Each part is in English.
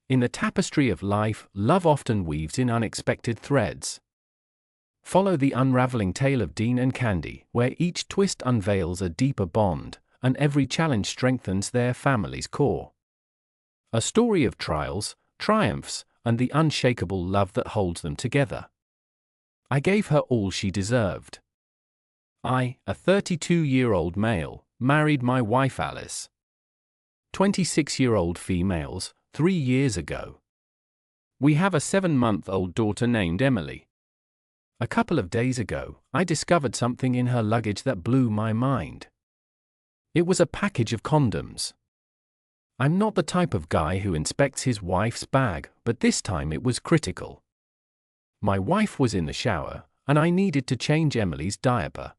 In the tapestry of life, love often weaves in unexpected threads. Follow the unraveling tale of Dean and Candy, where each twist unveils a deeper bond, and every challenge strengthens their family's core. A story of trials, triumphs, and the unshakable love that holds them together. I gave her all she deserved. I, a 32-year-old male, married my wife Alice. 26-year-old females, 3 years ago. We have a 7-month-old daughter named Emily. A couple of days ago, I discovered something in her luggage that blew my mind. It was a package of condoms. I'm not the type of guy who inspects his wife's bag, but this time it was critical. My wife was in the shower, and I needed to change Emily's diaper.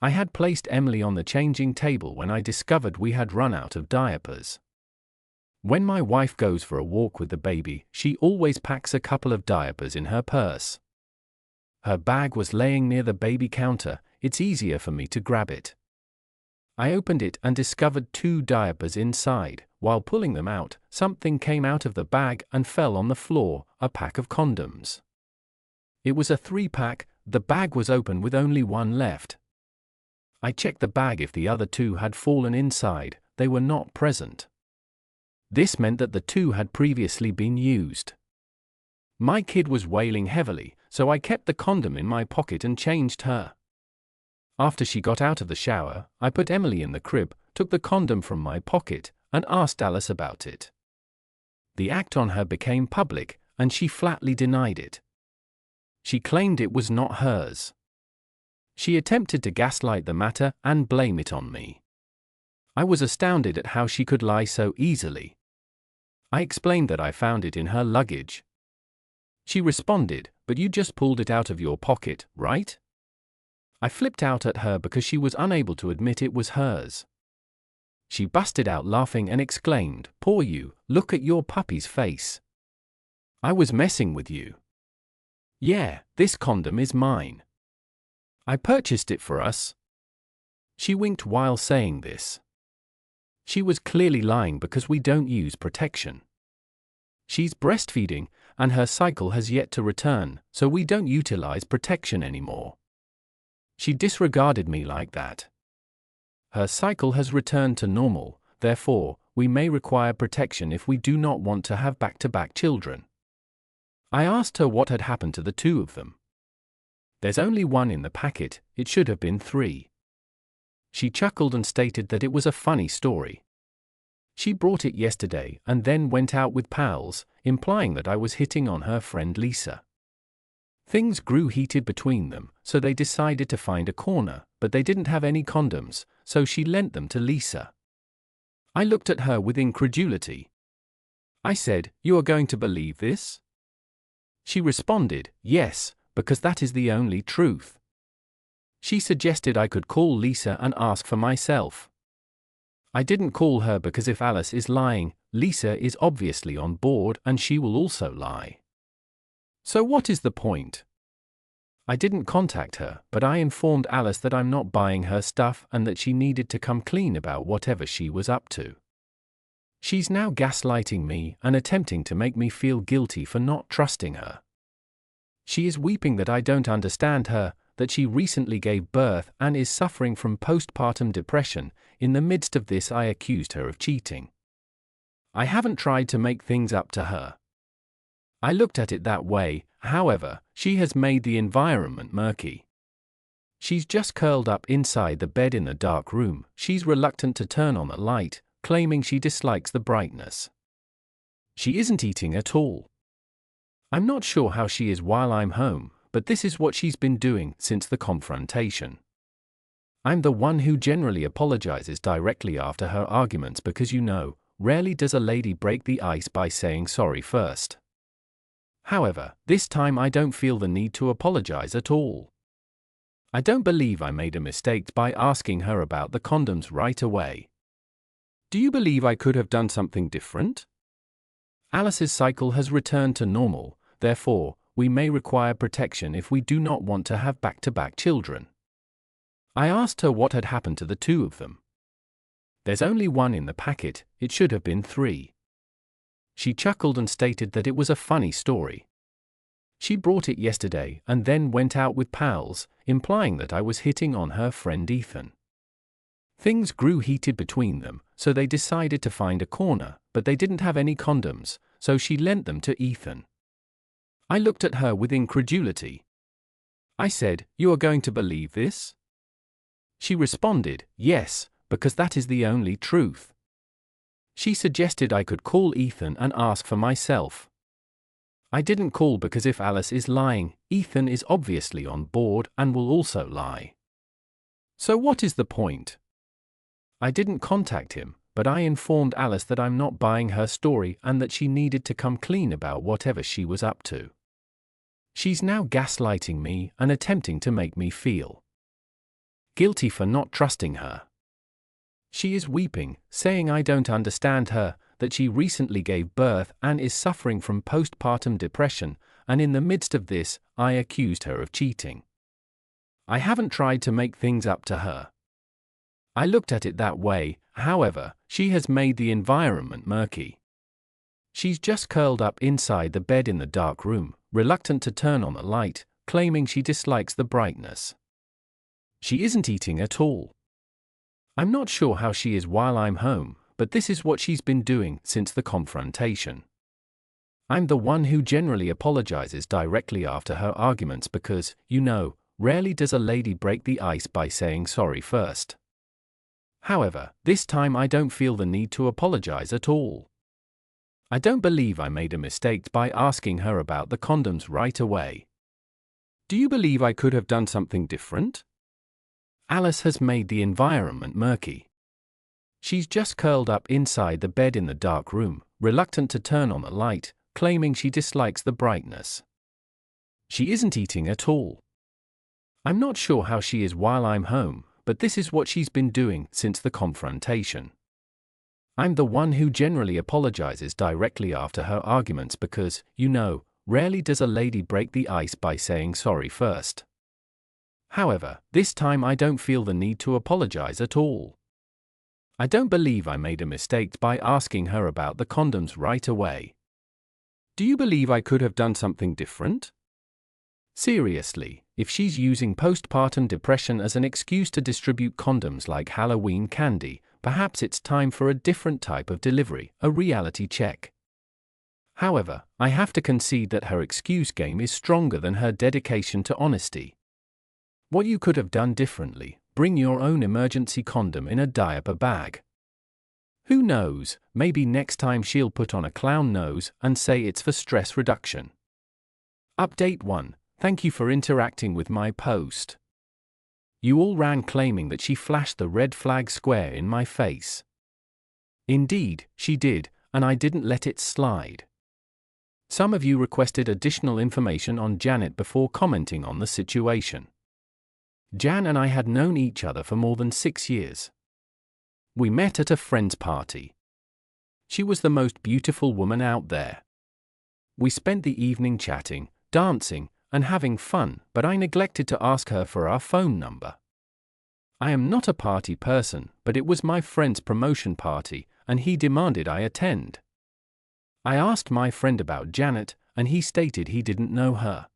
I had placed Emily on the changing table when I discovered we had run out of diapers. When my wife goes for a walk with the baby, she always packs a couple of diapers in her purse. Her bag was laying near the baby counter. It's easier for me to grab it. I opened it and discovered 2 diapers inside. While pulling them out, something came out of the bag and fell on the floor, a pack of condoms. It was a 3-pack, the bag was open with only one left. I checked the bag if the other 2 had fallen inside, they were not present. This meant that the 2 had previously been used. My kid was wailing heavily, so I kept the condom in my pocket and changed her. After she got out of the shower, I put Emily in the crib, took the condom from my pocket, and asked Alice about it. The act on her became public, and she flatly denied it. She claimed it was not hers. She attempted to gaslight the matter and blame it on me. I was astounded at how she could lie so easily. I explained that I found it in her luggage. She responded, "But you just pulled it out of your pocket, right?" I flipped out at her because she was unable to admit it was hers. She busted out laughing and exclaimed, "Poor you, look at your puppy's face. I was messing with you. Yeah, this condom is mine. I purchased it for us." She winked while saying this. She was clearly lying because we don't use protection. She's breastfeeding, and her cycle has yet to return, so we don't utilize protection anymore. She disregarded me like that. Her cycle has returned to normal, therefore, we may require protection if we do not want to have back-to-back children. I asked her what had happened to the 2 of them. There's only 1 in the packet, it should have been 3. She chuckled and stated that it was a funny story. She brought it yesterday and then went out with pals, implying that I was hitting on her friend Lisa. Things grew heated between them, so they decided to find a corner, but they didn't have any condoms, so she lent them to Lisa. I looked at her with incredulity. I said, "You are going to believe this?" She responded, "Yes, because that is the only truth." She suggested I could call Lisa and ask for myself. I didn't call her because if Alice is lying, Lisa is obviously on board and she will also lie. So what is the point? I didn't contact her, but I informed Alice that I'm not buying her stuff and that she needed to come clean about whatever she was up to. She's now gaslighting me and attempting to make me feel guilty for not trusting her. She is weeping that I don't understand her, that she recently gave birth and is suffering from postpartum depression. In the midst of this, I accused her of cheating. I haven't tried to make things up to her. I looked at it that way, however, she has made the environment murky. She's just curled up inside the bed in the dark room. She's reluctant to turn on the light, claiming she dislikes the brightness. She isn't eating at all. I'm not sure how she is while I'm home, but this is what she's been doing since the confrontation. I'm the one who generally apologizes directly after her arguments because rarely does a lady break the ice by saying sorry first. However, this time I don't feel the need to apologize at all. I don't believe I made a mistake by asking her about the condoms right away. Do you believe I could have done something different? Alice's cycle has returned to normal, therefore, we may require protection if we do not want to have back-to-back children. I asked her what had happened to the 2 of them. There's only 1 in the packet, it should have been 3. She chuckled and stated that it was a funny story. She brought it yesterday and then went out with pals, implying that I was hitting on her friend Ethan. Things grew heated between them, so they decided to find a corner, but they didn't have any condoms, so she lent them to Ethan. I looked at her with incredulity. I said, "You are going to believe this?" She responded, "Yes, because that is the only truth." She suggested I could call Ethan and ask for myself. I didn't call because if Alice is lying, Ethan is obviously on board and will also lie. So what is the point? I didn't contact him, but I informed Alice that I'm not buying her story and that she needed to come clean about whatever she was up to. She's now gaslighting me and attempting to make me feel guilty for not trusting her. She is weeping, saying I don't understand her, that she recently gave birth and is suffering from postpartum depression, and in the midst of this, I accused her of cheating. I haven't tried to make things up to her. I looked at it that way, however, she has made the environment murky. She's just curled up inside the bed in the dark room, reluctant to turn on the light, claiming she dislikes the brightness. She isn't eating at all. I'm not sure how she is while I'm home, but this is what she's been doing since the confrontation. I'm the one who generally apologizes directly after her arguments because, rarely does a lady break the ice by saying sorry first. However, this time I don't feel the need to apologize at all. I don't believe I made a mistake by asking her about the condoms right away. Do you believe I could have done something different? Alice has made the environment murky. She's just curled up inside the bed in the dark room, reluctant to turn on the light, claiming she dislikes the brightness. She isn't eating at all. I'm not sure how she is while I'm home, but this is what she's been doing since the confrontation. I'm the one who generally apologizes directly after her arguments because, rarely does a lady break the ice by saying sorry first. However, this time I don't feel the need to apologize at all. I don't believe I made a mistake by asking her about the condoms right away. Do you believe I could have done something different? Seriously, if she's using postpartum depression as an excuse to distribute condoms like Halloween candy, perhaps it's time for a different type of delivery, a reality check. However, I have to concede that her excuse game is stronger than her dedication to honesty. What you could have done differently: bring your own emergency condom in a diaper bag. Who knows, maybe next time she'll put on a clown nose and say it's for stress reduction. Update 1. Thank you for interacting with my post. You all ran claiming that she flashed the red flag square in my face. Indeed, she did, and I didn't let it slide. Some of you requested additional information on Janet before commenting on the situation. Jan and I had known each other for more than 6 years. We met at a friend's party. She was the most beautiful woman out there. We spent the evening chatting, dancing, and having fun, but I neglected to ask her for our phone number. I am not a party person, but it was my friend's promotion party, and he demanded I attend. I asked my friend about Janet, and he stated he didn't know her.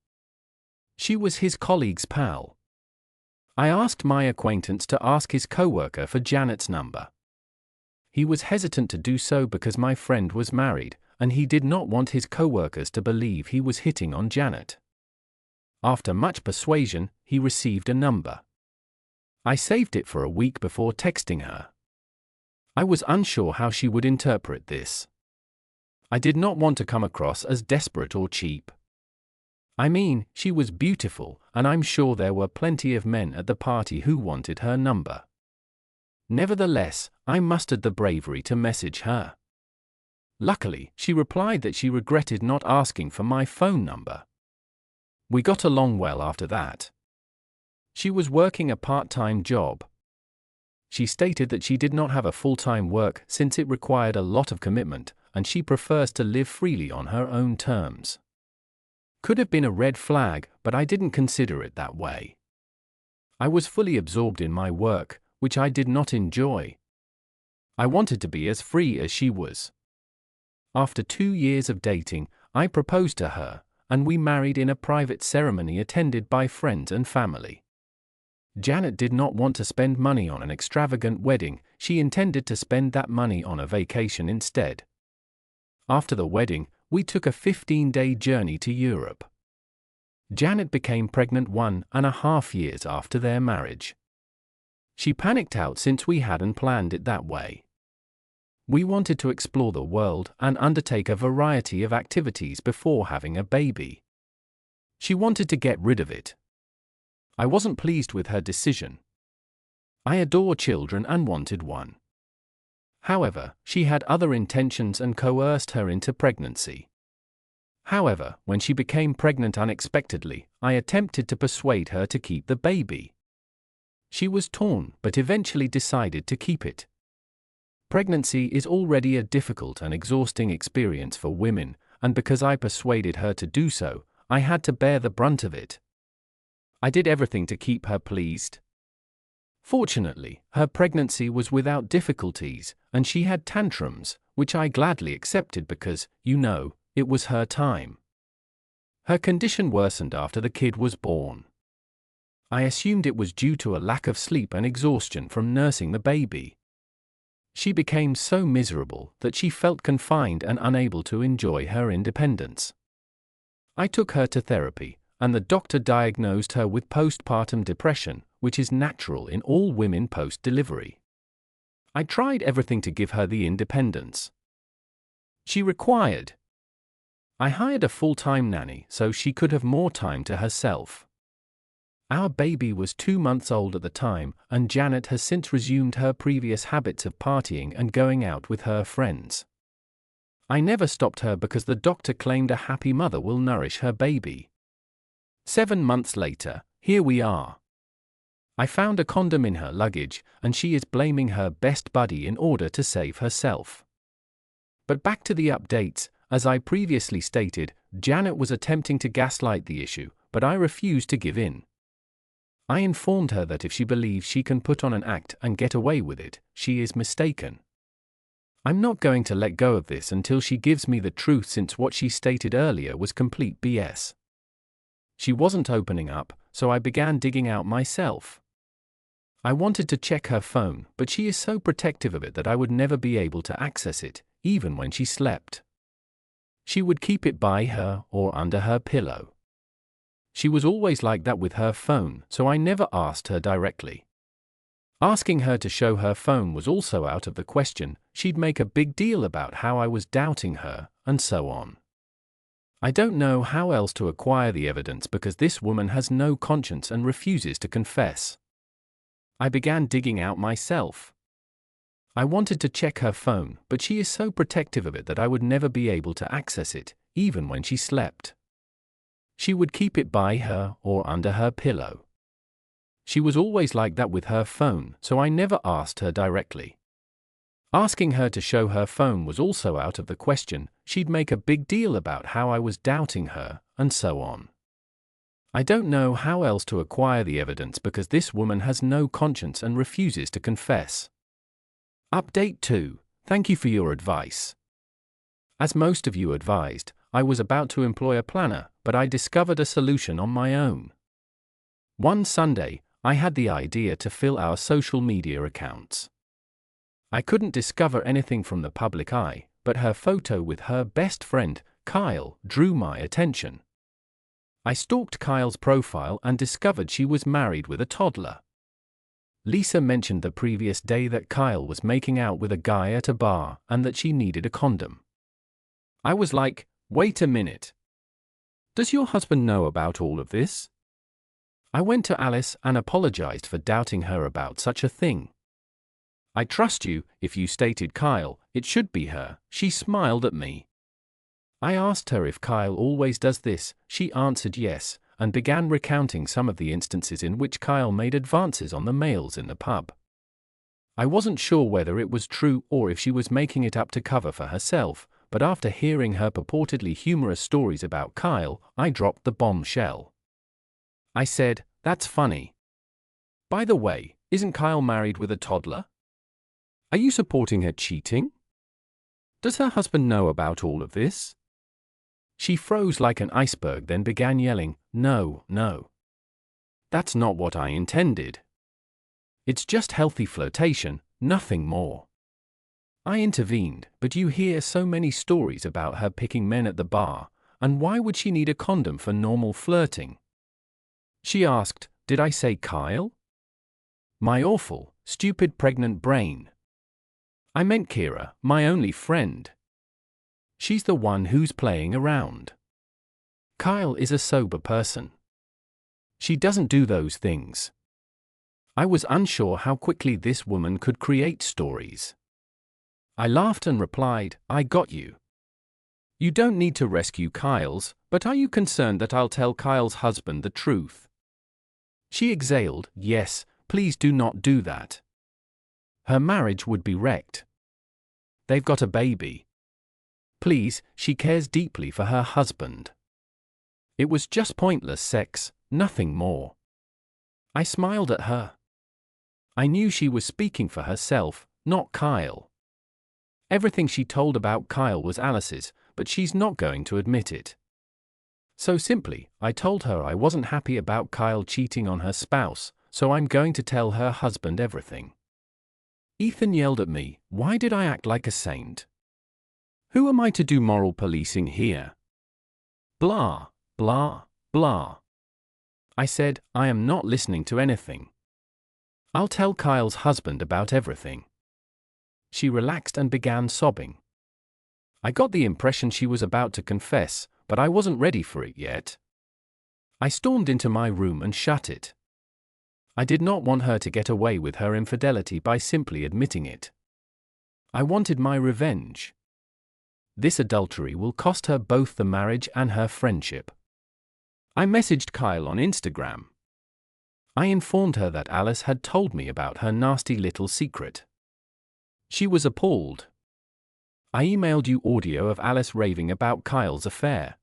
She was his colleague's pal. I asked my acquaintance to ask his coworker for Janet's number. He was hesitant to do so because my friend was married, and he did not want his coworkers to believe he was hitting on Janet. After much persuasion, he received a number. I saved it for a week before texting her. I was unsure how she would interpret this. I did not want to come across as desperate or cheap. I mean, she was beautiful, and I'm sure there were plenty of men at the party who wanted her number. Nevertheless, I mustered the bravery to message her. Luckily, she replied that she regretted not asking for my phone number. We got along well after that. She was working a part-time job. She stated that she did not have a full-time work since it required a lot of commitment, and she prefers to live freely on her own terms. Could have been a red flag, but I didn't consider it that way. I was fully absorbed in my work, which I did not enjoy. I wanted to be as free as she was. After 2 years of dating, I proposed to her, and we married in a private ceremony attended by friends and family. Janet did not want to spend money on an extravagant wedding. She intended to spend that money on a vacation instead. After the wedding, we took a 15-day journey to Europe. Janet became pregnant 1.5 years after their marriage. She panicked out since we hadn't planned it that way. We wanted to explore the world and undertake a variety of activities before having a baby. She wanted to get rid of it. I wasn't pleased with her decision. I adore children and wanted one. However, she had other intentions and coerced her into pregnancy. However, when she became pregnant unexpectedly, I attempted to persuade her to keep the baby. She was torn but eventually decided to keep it. Pregnancy is already a difficult and exhausting experience for women, and because I persuaded her to do so, I had to bear the brunt of it. I did everything to keep her pleased. Fortunately, her pregnancy was without difficulties, and she had tantrums, which I gladly accepted because, it was her time. Her condition worsened after the kid was born. I assumed it was due to a lack of sleep and exhaustion from nursing the baby. She became so miserable that she felt confined and unable to enjoy her independence. I took her to therapy, and the doctor diagnosed her with postpartum depression, which is natural in all women post-delivery. I tried everything to give her the independence she required. I hired a full-time nanny so she could have more time to herself. Our baby was 2 months old at the time, and Janet has since resumed her previous habits of partying and going out with her friends. I never stopped her because the doctor claimed a happy mother will nourish her baby. 7 months later, here we are. I found a condom in her luggage, and she is blaming her best buddy in order to save herself. But back to the updates. As I previously stated, Janet was attempting to gaslight the issue, but I refused to give in. I informed her that if she believes she can put on an act and get away with it, she is mistaken. I'm not going to let go of this until she gives me the truth, since what she stated earlier was complete BS. She wasn't opening up, so I began digging out myself. I wanted to check her phone, but she is so protective of it that I would never be able to access it, even when she slept. She would keep it by her or under her pillow. She was always like that with her phone, so I never asked her directly. Asking her to show her phone was also out of the question. She'd make a big deal about how I was doubting her, and so on. I don't know how else to acquire the evidence because this woman has no conscience and refuses to confess. I began digging out myself. I wanted to check her phone, but she is so protective of it that I would never be able to access it, even when she slept. She would keep it by her or under her pillow. She was always like that with her phone, so I never asked her directly. Asking her to show her phone was also out of the question. She'd make a big deal about how I was doubting her, and so on. I don't know how else to acquire the evidence because this woman has no conscience and refuses to confess. Update 2. Thank you for your advice. As most of you advised, I was about to employ a planner, but I discovered a solution on my own. One Sunday, I had the idea to fill our social media accounts. I couldn't discover anything from the public eye, but her photo with her best friend, Kyle, drew my attention. I stalked Kyle's profile and discovered she was married with a toddler. Lisa mentioned the previous day that Kyle was making out with a guy at a bar and that she needed a condom. I was like, wait a minute. Does your husband know about all of this? I went to Alice and apologized for doubting her about such a thing. I trust you. If you stated Kyle, it should be her. She smiled at me. I asked her if Kyle always does this. She answered yes, and began recounting some of the instances in which Kyle made advances on the males in the pub. I wasn't sure whether it was true or if she was making it up to cover for herself, but after hearing her purportedly humorous stories about Kyle, I dropped the bombshell. I said, "That's funny. By the way, isn't Kyle married with a toddler? Are you supporting her cheating?" Does her husband know about all of this? She froze like an iceberg, then began yelling, "No, no. That's not what I intended. It's just healthy flirtation, nothing more." I intervened, "But you hear so many stories about her picking men at the bar, and why would she need a condom for normal flirting?" She asked, "Did I say Kyle?" My awful, stupid pregnant brain. I meant Kira, my only friend. She's the one who's playing around. Kyle is a sober person. She doesn't do those things. I was unsure how quickly this woman could create stories. I laughed and replied, "I got you. You don't need to rescue Kyle's, but are you concerned that I'll tell Kyle's husband the truth?" She exhaled, "Yes, please do not do that. Her marriage would be wrecked. They've got a baby. Please, she cares deeply for her husband. It was just pointless sex, nothing more." I smiled at her. I knew she was speaking for herself, not Kyle. Everything she told about Kyle was Alice's, but she's not going to admit it. So simply, I told her I wasn't happy about Kyle cheating on her spouse, so I'm going to tell her husband everything. Ethan yelled at me, "Why did I act like a saint? Who am I to do moral policing here? Blah, blah, blah." I said, "I am not listening to anything. I'll tell Kyle's husband about everything." She relaxed and began sobbing. I got the impression she was about to confess, but I wasn't ready for it yet. I stormed into my room and shut it. I did not want her to get away with her infidelity by simply admitting it. I wanted my revenge. This adultery will cost her both the marriage and her friendship. I messaged Kyle on Instagram. I informed her that Alice had told me about her nasty little secret. She was appalled. I emailed you audio of Alice raving about Kyle's affair.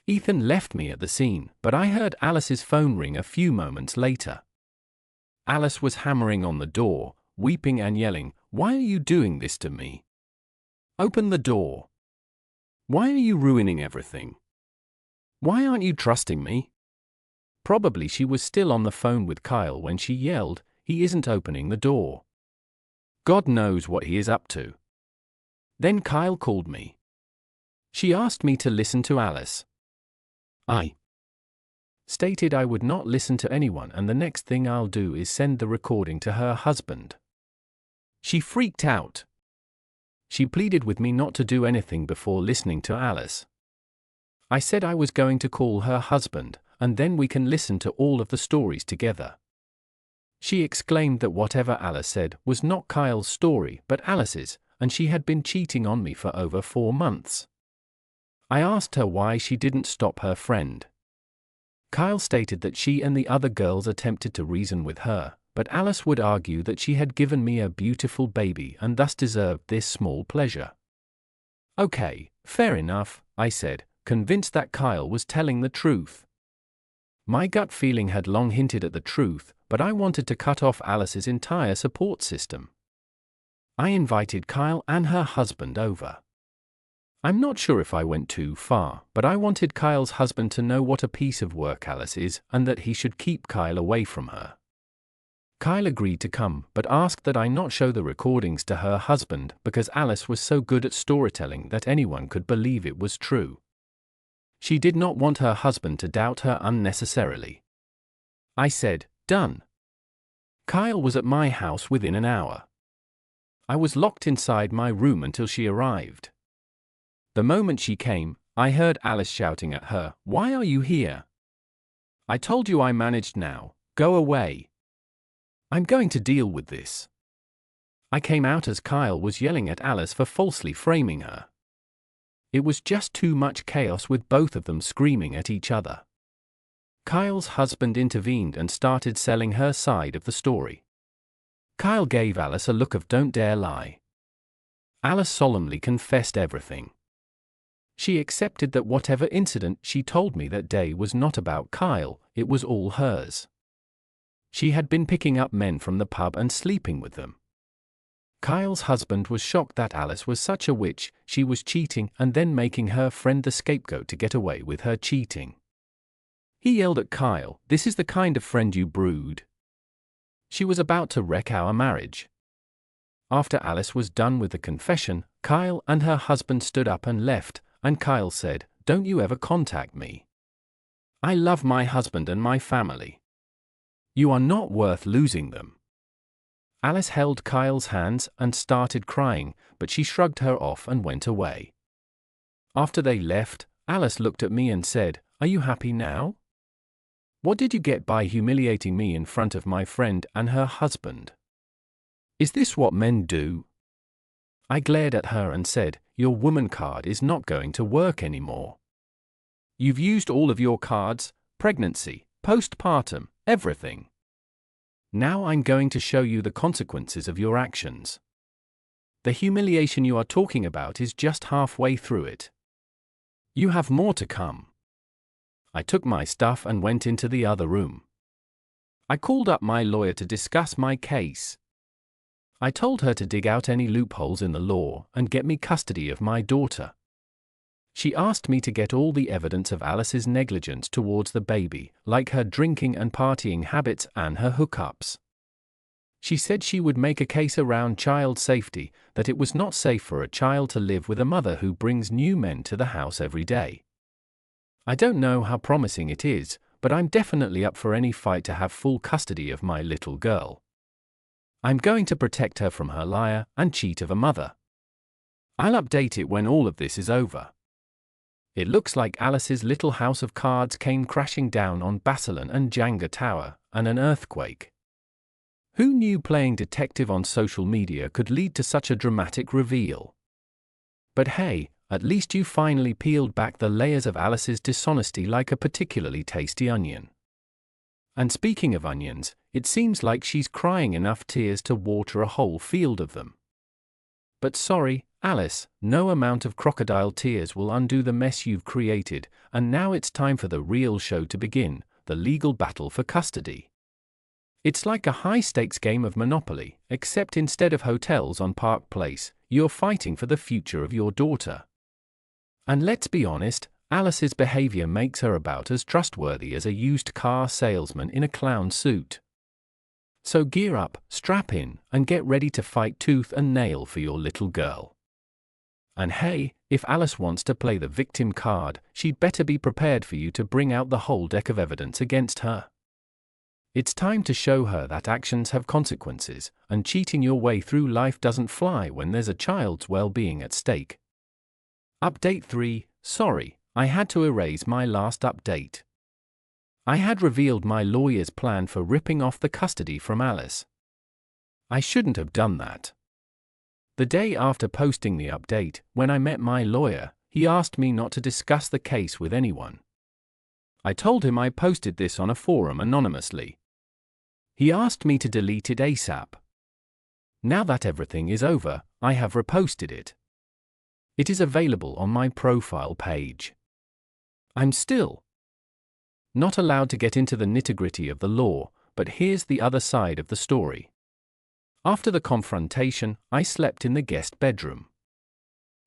Ethan left me at the scene, but I heard Alice's phone ring a few moments later. Alice was hammering on the door, weeping and yelling, "Why are you doing this to me? Open the door. Why are you ruining everything? Why aren't you trusting me?" Probably she was still on the phone with Kyle when she yelled, "He isn't opening the door. God knows what he is up to." Then Kyle called me. She asked me to listen to Alice. I stated I would not listen to anyone, and the next thing I'll do is send the recording to her husband. She freaked out. She pleaded with me not to do anything before listening to Alice. I said I was going to call her husband, and then we can listen to all of the stories together. She exclaimed that whatever Alice said was not Kyle's story but Alice's, and she had been cheating on me for over 4 months. I asked her why she didn't stop her friend. Kyle stated that she and the other girls attempted to reason with her, but Alice would argue that she had given me a beautiful baby and thus deserved this small pleasure. "Okay, fair enough," I said, convinced that Kyle was telling the truth. My gut feeling had long hinted at the truth, but I wanted to cut off Alice's entire support system. I invited Kyle and her husband over. I'm not sure if I went too far, but I wanted Kyle's husband to know what a piece of work Alice is and that he should keep Kyle away from her. Kyle agreed to come, but asked that I not show the recordings to her husband because Alice was so good at storytelling that anyone could believe it was true. She did not want her husband to doubt her unnecessarily. I said, "Done." Kyle was at my house within an hour. I was locked inside my room until she arrived. The moment she came, I heard Alice shouting at her, "Why are you here? I told you I managed now, go away. I'm going to deal with this." I came out as Kyle was yelling at Alice for falsely framing her. It was just too much chaos with both of them screaming at each other. Kyle's husband intervened and started selling her side of the story. Kyle gave Alice a look of "Don't dare lie." Alice solemnly confessed everything. She accepted that whatever incident she told me that day was not about Kyle, it was all hers. She had been picking up men from the pub and sleeping with them. Kyle's husband was shocked that Alice was such a witch. She was cheating and then making her friend the scapegoat to get away with her cheating. He yelled at Kyle, "This is the kind of friend you brood." She was about to wreck our marriage. After Alice was done with the confession, Kyle and her husband stood up and left, and Kyle said, "Don't you ever contact me. I love my husband and my family. You are not worth losing them." Alice held Kyle's hands and started crying, but she shrugged her off and went away. After they left, Alice looked at me and said, "Are you happy now? What did you get by humiliating me in front of my friend and her husband? Is this what men do?" I glared at her and said, "Your woman card is not going to work anymore. You've used all of your cards, pregnancy, postpartum, everything. Now I'm going to show you the consequences of your actions. The humiliation you are talking about is just halfway through it. You have more to come." I took my stuff and went into the other room. I called up my lawyer to discuss my case. I told her to dig out any loopholes in the law and get me custody of my daughter. She asked me to get all the evidence of Alice's negligence towards the baby, like her drinking and partying habits and her hookups. She said she would make a case around child safety, that it was not safe for a child to live with a mother who brings new men to the house every day. I don't know how promising it is, but I'm definitely up for any fight to have full custody of my little girl. I'm going to protect her from her liar and cheat of a mother. I'll update it when all of this is over. It looks like Alice's little house of cards came crashing down on Basildon and Jenga Tower, and an earthquake. Who knew playing detective on social media could lead to such a dramatic reveal? But hey, at least you finally peeled back the layers of Alice's dishonesty like a particularly tasty onion. And speaking of onions, it seems like she's crying enough tears to water a whole field of them. But sorry, Alice, no amount of crocodile tears will undo the mess you've created, and now it's time for the real show to begin, the legal battle for custody. It's like a high-stakes game of Monopoly, except instead of hotels on Park Place, you're fighting for the future of your daughter. And let's be honest, Alice's behavior makes her about as trustworthy as a used car salesman in a clown suit. So gear up, strap in, and get ready to fight tooth and nail for your little girl. And hey, if Alice wants to play the victim card, she'd better be prepared for you to bring out the whole deck of evidence against her. It's time to show her that actions have consequences, and cheating your way through life doesn't fly when there's a child's well-being at stake. Update 3, sorry, I had to erase my last update. I had revealed my lawyer's plan for ripping off the custody from Alice. I shouldn't have done that. The day after posting the update, when I met my lawyer, he asked me not to discuss the case with anyone. I told him I posted this on a forum anonymously. He asked me to delete it ASAP. Now that everything is over, I have reposted it. It is available on my profile page. I'm still not allowed to get into the nitty-gritty of the law, but here's the other side of the story. After the confrontation, I slept in the guest bedroom.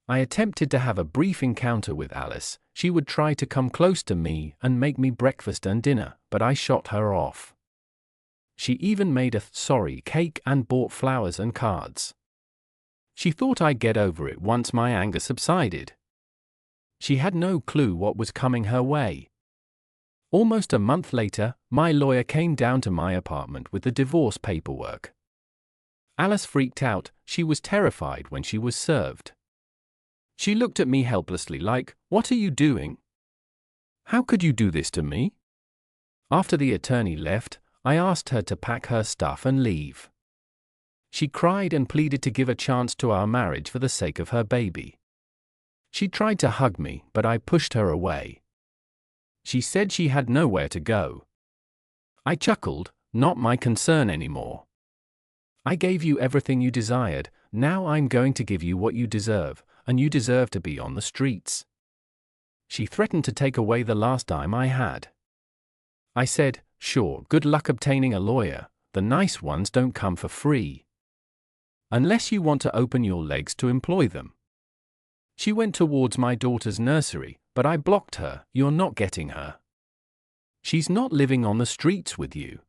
I attempted to have a brief encounter with Alice. She would try to come close to me and make me breakfast and dinner, but I shot her off. She even made a sorry cake and bought flowers and cards. She thought I'd get over it once my anger subsided. She had no clue what was coming her way. Almost a month later, my lawyer came down to my apartment with the divorce paperwork. Alice freaked out. She was terrified when she was served. She looked at me helplessly like, "What are you doing? How could you do this to me?" After the attorney left, I asked her to pack her stuff and leave. She cried and pleaded to give a chance to our marriage for the sake of her baby. She tried to hug me, but I pushed her away. She said she had nowhere to go. I chuckled, "Not my concern anymore. I gave you everything you desired, now I'm going to give you what you deserve, and you deserve to be on the streets." She threatened to take away the last dime I had. I said, "Sure, good luck obtaining a lawyer, the nice ones don't come for free." unless you want to open your legs to employ them. She went towards my daughter's nursery, but I blocked her. You're not getting her. She's not living on the streets with you.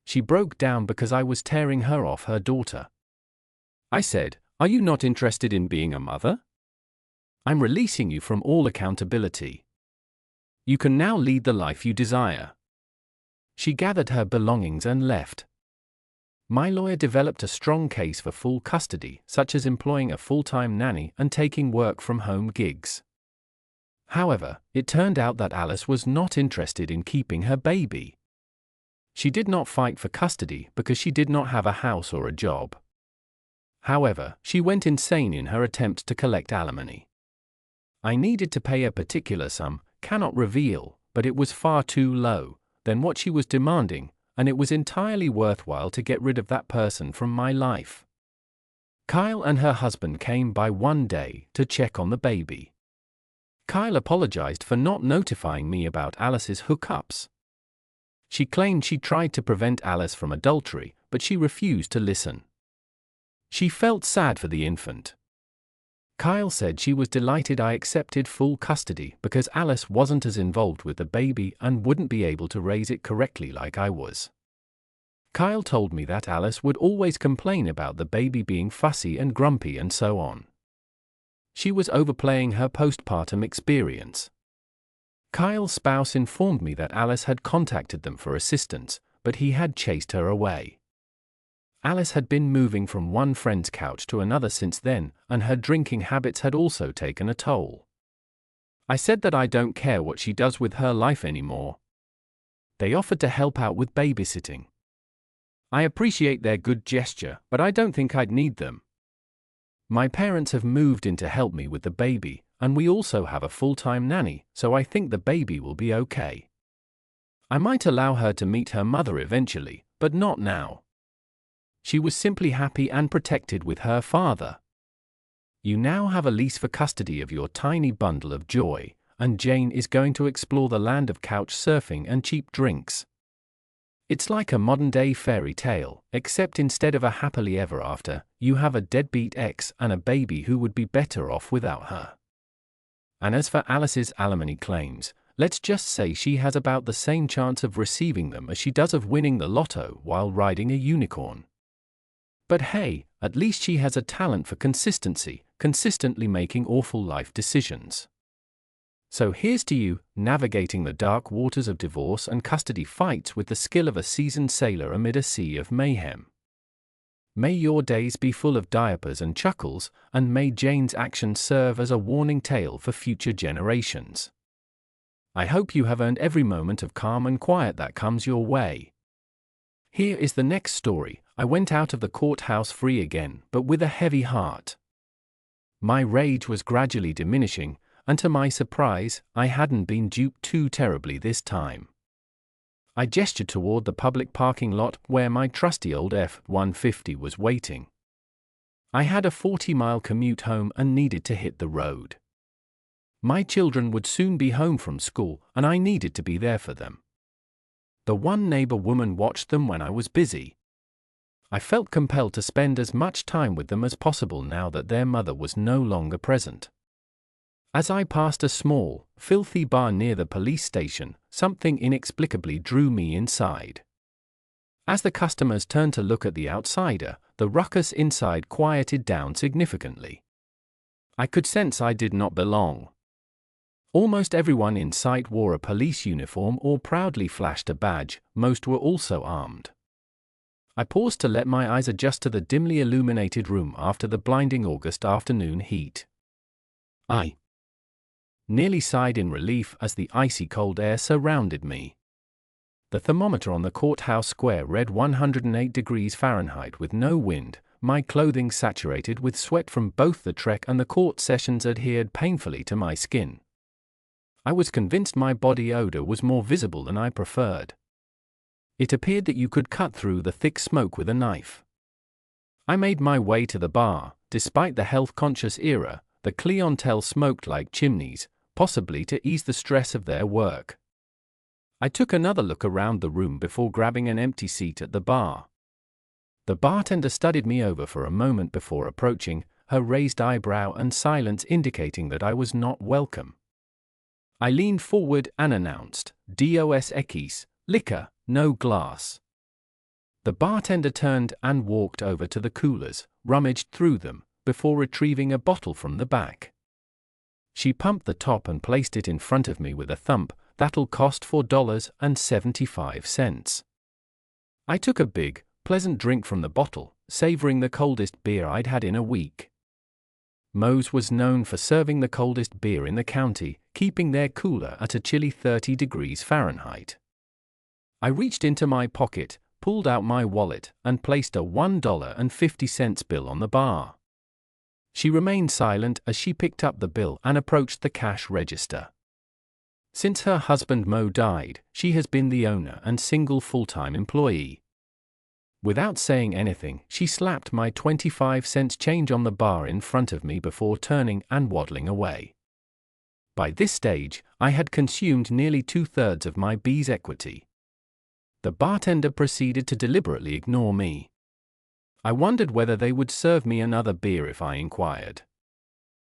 She broke down because I was tearing her off her daughter. I said, are you not interested in being a mother? I'm releasing you from all accountability. You can now lead the life you desire. She gathered her belongings and left. My lawyer developed a strong case for full custody, such as employing a full-time nanny and taking work-from-home gigs. However, it turned out that Alice was not interested in keeping her baby. She did not fight for custody because she did not have a house or a job. However, she went insane in her attempt to collect alimony. I needed to pay a particular sum, cannot reveal, but it was far too low than what she was demanding, and it was entirely worthwhile to get rid of that person from my life. Kyle and her husband came by one day to check on the baby. Kyle apologized for not notifying me about Alice's hookups. She claimed she tried to prevent Alice from adultery, but she refused to listen. She felt sad for the infant. Kyle said she was delighted I accepted full custody because Alice wasn't as involved with the baby and wouldn't be able to raise it correctly like I was. Kyle told me that Alice would always complain about the baby being fussy and grumpy and so on. She was overplaying her postpartum experience. Kyle's spouse informed me that Alice had contacted them for assistance, but he had chased her away. Alice had been moving from one friend's couch to another since then, and her drinking habits had also taken a toll. I said that I don't care what she does with her life anymore. They offered to help out with babysitting. I appreciate their good gesture, but I don't think I'd need them. My parents have moved in to help me with the baby, and we also have a full-time nanny, so I think the baby will be okay. I might allow her to meet her mother eventually, but not now. She was simply happy and protected with her father. You now have a lease for custody of your tiny bundle of joy, and Jane is going to explore the land of couch surfing and cheap drinks. It's like a modern-day fairy tale, except instead of a happily ever after, you have a deadbeat ex and a baby who would be better off without her. And as for Alice's alimony claims, let's just say she has about the same chance of receiving them as she does of winning the lotto while riding a unicorn. But hey, at least she has a talent for consistency, consistently making awful life decisions. So here's to you, navigating the dark waters of divorce and custody fights with the skill of a seasoned sailor amid a sea of mayhem. May your days be full of diapers and chuckles, and may Jane's actions serve as a warning tale for future generations. I hope you have earned every moment of calm and quiet that comes your way. Here is the next story. I went out of the courthouse free again, but with a heavy heart. My rage was gradually diminishing, and to my surprise, I hadn't been duped too terribly this time. I gestured toward the public parking lot where my trusty old F-150 was waiting. I had a 40-mile commute home and needed to hit the road. My children would soon be home from school, and I needed to be there for them. The one neighbor woman watched them when I was busy. I felt compelled to spend as much time with them as possible now that their mother was no longer present. As I passed a small, filthy bar near the police station, something inexplicably drew me inside. As the customers turned to look at the outsider, the ruckus inside quieted down significantly. I could sense I did not belong. Almost everyone in sight wore a police uniform or proudly flashed a badge, most were also armed. I paused to let my eyes adjust to the dimly illuminated room after the blinding August afternoon heat. I nearly sighed in relief as the icy cold air surrounded me. The thermometer on the courthouse square read 108 degrees Fahrenheit with no wind, my clothing saturated with sweat from both the trek and the court sessions adhered painfully to my skin. I was convinced my body odor was more visible than I preferred. It appeared that you could cut through the thick smoke with a knife. I made my way to the bar. Despite the health-conscious era, the clientele smoked like chimneys, possibly to ease the stress of their work. I took another look around the room before grabbing an empty seat at the bar. The bartender studied me over for a moment before approaching, her raised eyebrow and silence indicating that I was not welcome. I leaned forward and announced, "Dos Equis, liquor, no glass." The bartender turned and walked over to the coolers, rummaged through them, before retrieving a bottle from the back. She pumped the top and placed it in front of me with a thump. "That'll cost $4.75. I took a big, pleasant drink from the bottle, savoring the coldest beer I'd had in a week. Moe's was known for serving the coldest beer in the county, keeping their cooler at a chilly 30 degrees Fahrenheit. I reached into my pocket, pulled out my wallet, and placed a $1.50 bill on the bar. She remained silent as she picked up the bill and approached the cash register. Since her husband Moe died, she has been the owner and single full-time employee. Without saying anything, she slapped my 25-cent change on the bar in front of me before turning and waddling away. By this stage, I had consumed nearly 2/3 of my B's equity. The bartender proceeded to deliberately ignore me. I wondered whether they would serve me another beer if I inquired.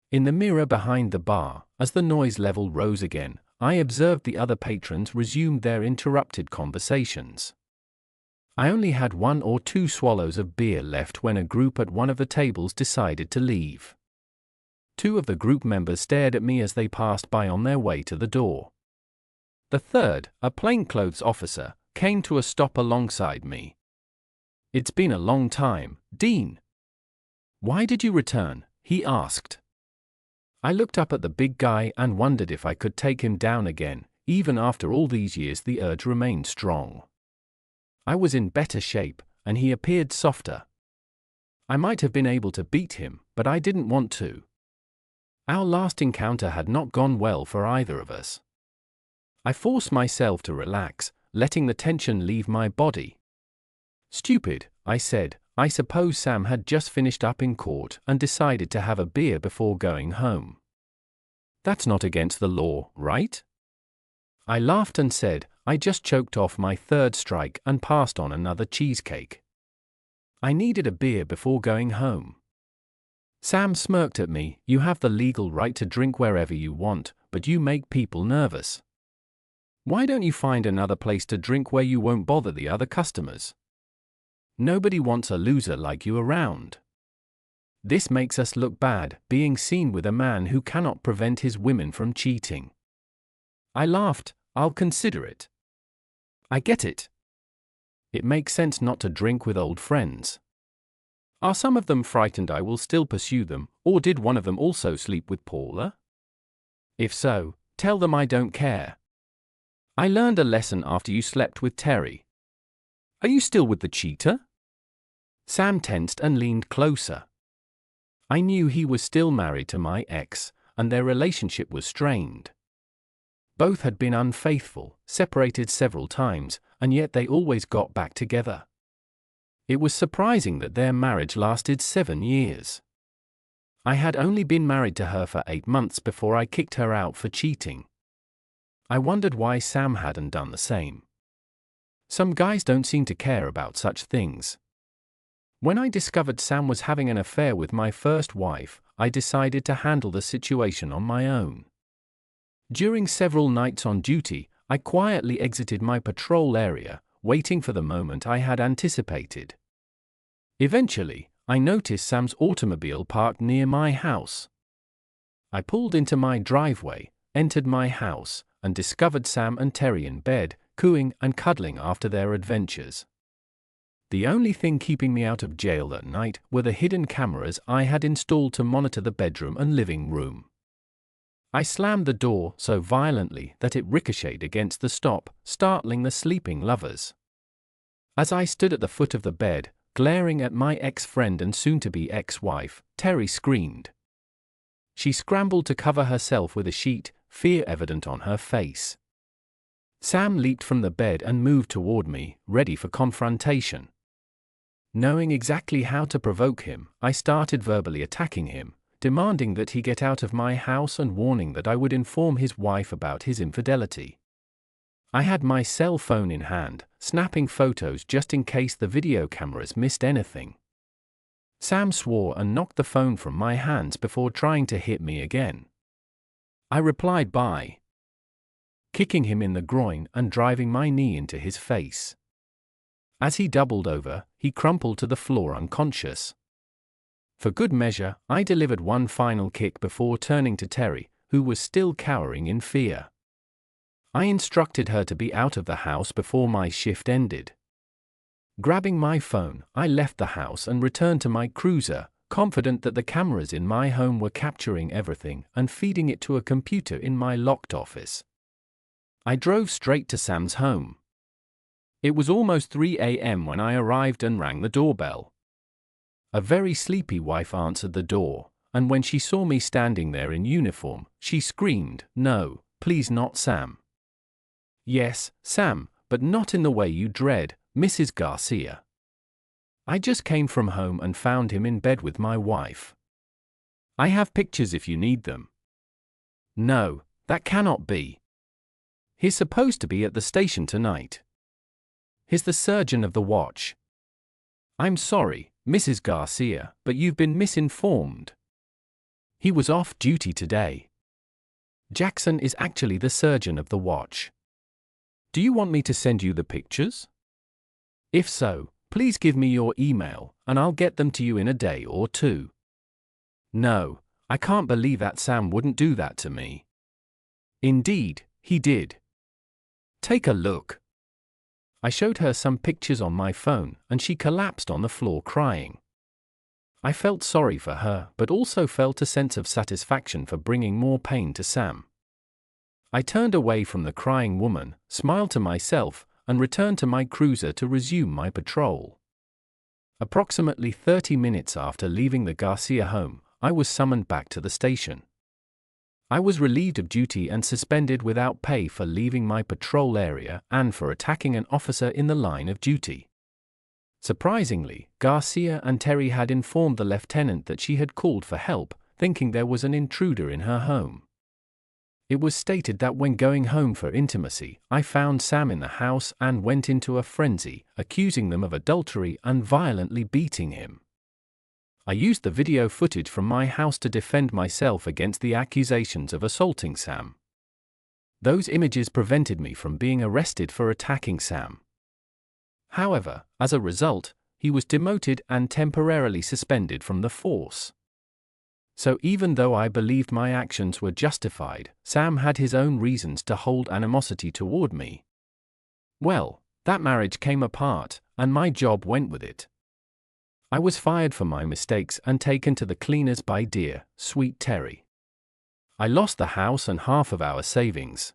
In the mirror behind the bar, as the noise level rose again, I observed the other patrons resumed their interrupted conversations. I only had 1 or 2 swallows of beer left when a group at one of the tables decided to leave. 2 of the group members stared at me as they passed by on their way to the door. The third, a plainclothes officer, came to a stop alongside me. "It's been a long time, Dean." "Why did you return?" he asked. I looked up at the big guy and wondered if I could take him down again. Even after all these years, the urge remained strong. I was in better shape, and he appeared softer. I might have been able to beat him, but I didn't want to. Our last encounter had not gone well for either of us. I forced myself to relax, letting the tension leave my body. "Stupid," I said. "I suppose Sam had just finished up in court and decided to have a beer before going home. That's not against the law, right?" I laughed and said, "I just choked off my 3rd strike and passed on another cheesecake. I needed a beer before going home." Sam smirked at me. "You have the legal right to drink wherever you want, but you make people nervous. Why don't you find another place to drink where you won't bother the other customers? Nobody wants a loser like you around. This makes us look bad, being seen with a man who cannot prevent his women from cheating." I laughed. "I'll consider it. I get it. It makes sense not to drink with old friends. Are some of them frightened I will still pursue them, or did one of them also sleep with Paula? If so, tell them I don't care. I learned a lesson after you slept with Terry. Are you still with the cheater?" Sam tensed and leaned closer. I knew he was still married to my ex, and their relationship was strained. Both had been unfaithful, separated several times, and yet they always got back together. It was surprising that their marriage lasted 7 years. I had only been married to her for 8 months before I kicked her out for cheating. I wondered why Sam hadn't done the same. Some guys don't seem to care about such things. When I discovered Sam was having an affair with my first wife, I decided to handle the situation on my own. During several nights on duty, I quietly exited my patrol area, waiting for the moment I had anticipated. Eventually, I noticed Sam's automobile parked near my house. I pulled into my driveway, entered my house, and discovered Sam and Terry in bed, cooing and cuddling after their adventures. The only thing keeping me out of jail that night were the hidden cameras I had installed to monitor the bedroom and living room. I slammed the door so violently that it ricocheted against the stop, startling the sleeping lovers. As I stood at the foot of the bed, glaring at my ex-friend and soon-to-be ex-wife, Terry screamed. She scrambled to cover herself with a sheet, fear evident on her face. Sam leaped from the bed and moved toward me, ready for confrontation. Knowing exactly how to provoke him, I started verbally attacking him, demanding that he get out of my house and warning that I would inform his wife about his infidelity. I had my cell phone in hand, snapping photos just in case the video cameras missed anything. Sam swore and knocked the phone from my hands before trying to hit me again. I replied by kicking him in the groin and driving my knee into his face. As he doubled over, he crumpled to the floor unconscious. For good measure, I delivered one final kick before turning to Terry, who was still cowering in fear. I instructed her to be out of the house before my shift ended. Grabbing my phone, I left the house and returned to my cruiser, confident that the cameras in my home were capturing everything and feeding it to a computer in my locked office. I drove straight to Sam's home. It was almost 3 a.m. when I arrived and rang the doorbell. A very sleepy wife answered the door, and when she saw me standing there in uniform, she screamed, "No, please not Sam." "Yes, Sam, but not in the way you dread, Mrs. Garcia. I just came from home and found him in bed with my wife. I have pictures if you need them." "No, that cannot be. He's supposed to be at the station tonight. He's the surgeon of the watch." "I'm sorry, Mrs. Garcia, but you've been misinformed. He was off duty today. Jackson is actually the surgeon of the watch. Do you want me to send you the pictures? If so, please give me your email, and I'll get them to you in a day or two." "No, I can't believe that Sam wouldn't do that to me." "Indeed, he did. Take a look." I showed her some pictures on my phone, and she collapsed on the floor crying. I felt sorry for her, but also felt a sense of satisfaction for bringing more pain to Sam. I turned away from the crying woman, smiled to myself, and returned to my cruiser to resume my patrol. Approximately 30 minutes after leaving the Garcia home, I was summoned back to the station. I was relieved of duty and suspended without pay for leaving my patrol area and for attacking an officer in the line of duty. Surprisingly, Garcia and Terry had informed the lieutenant that she had called for help, thinking there was an intruder in her home. It was stated that when going home for intimacy, I found Sam in the house and went into a frenzy, accusing them of adultery and violently beating him. I used the video footage from my house to defend myself against the accusations of assaulting Sam. Those images prevented me from being arrested for attacking Sam. However, as a result, he was demoted and temporarily suspended from the force. So even though I believed my actions were justified, Sam had his own reasons to hold animosity toward me. Well, that marriage came apart, and my job went with it. I was fired for my mistakes and taken to the cleaners by dear, sweet Terry. I lost the house and half of our savings.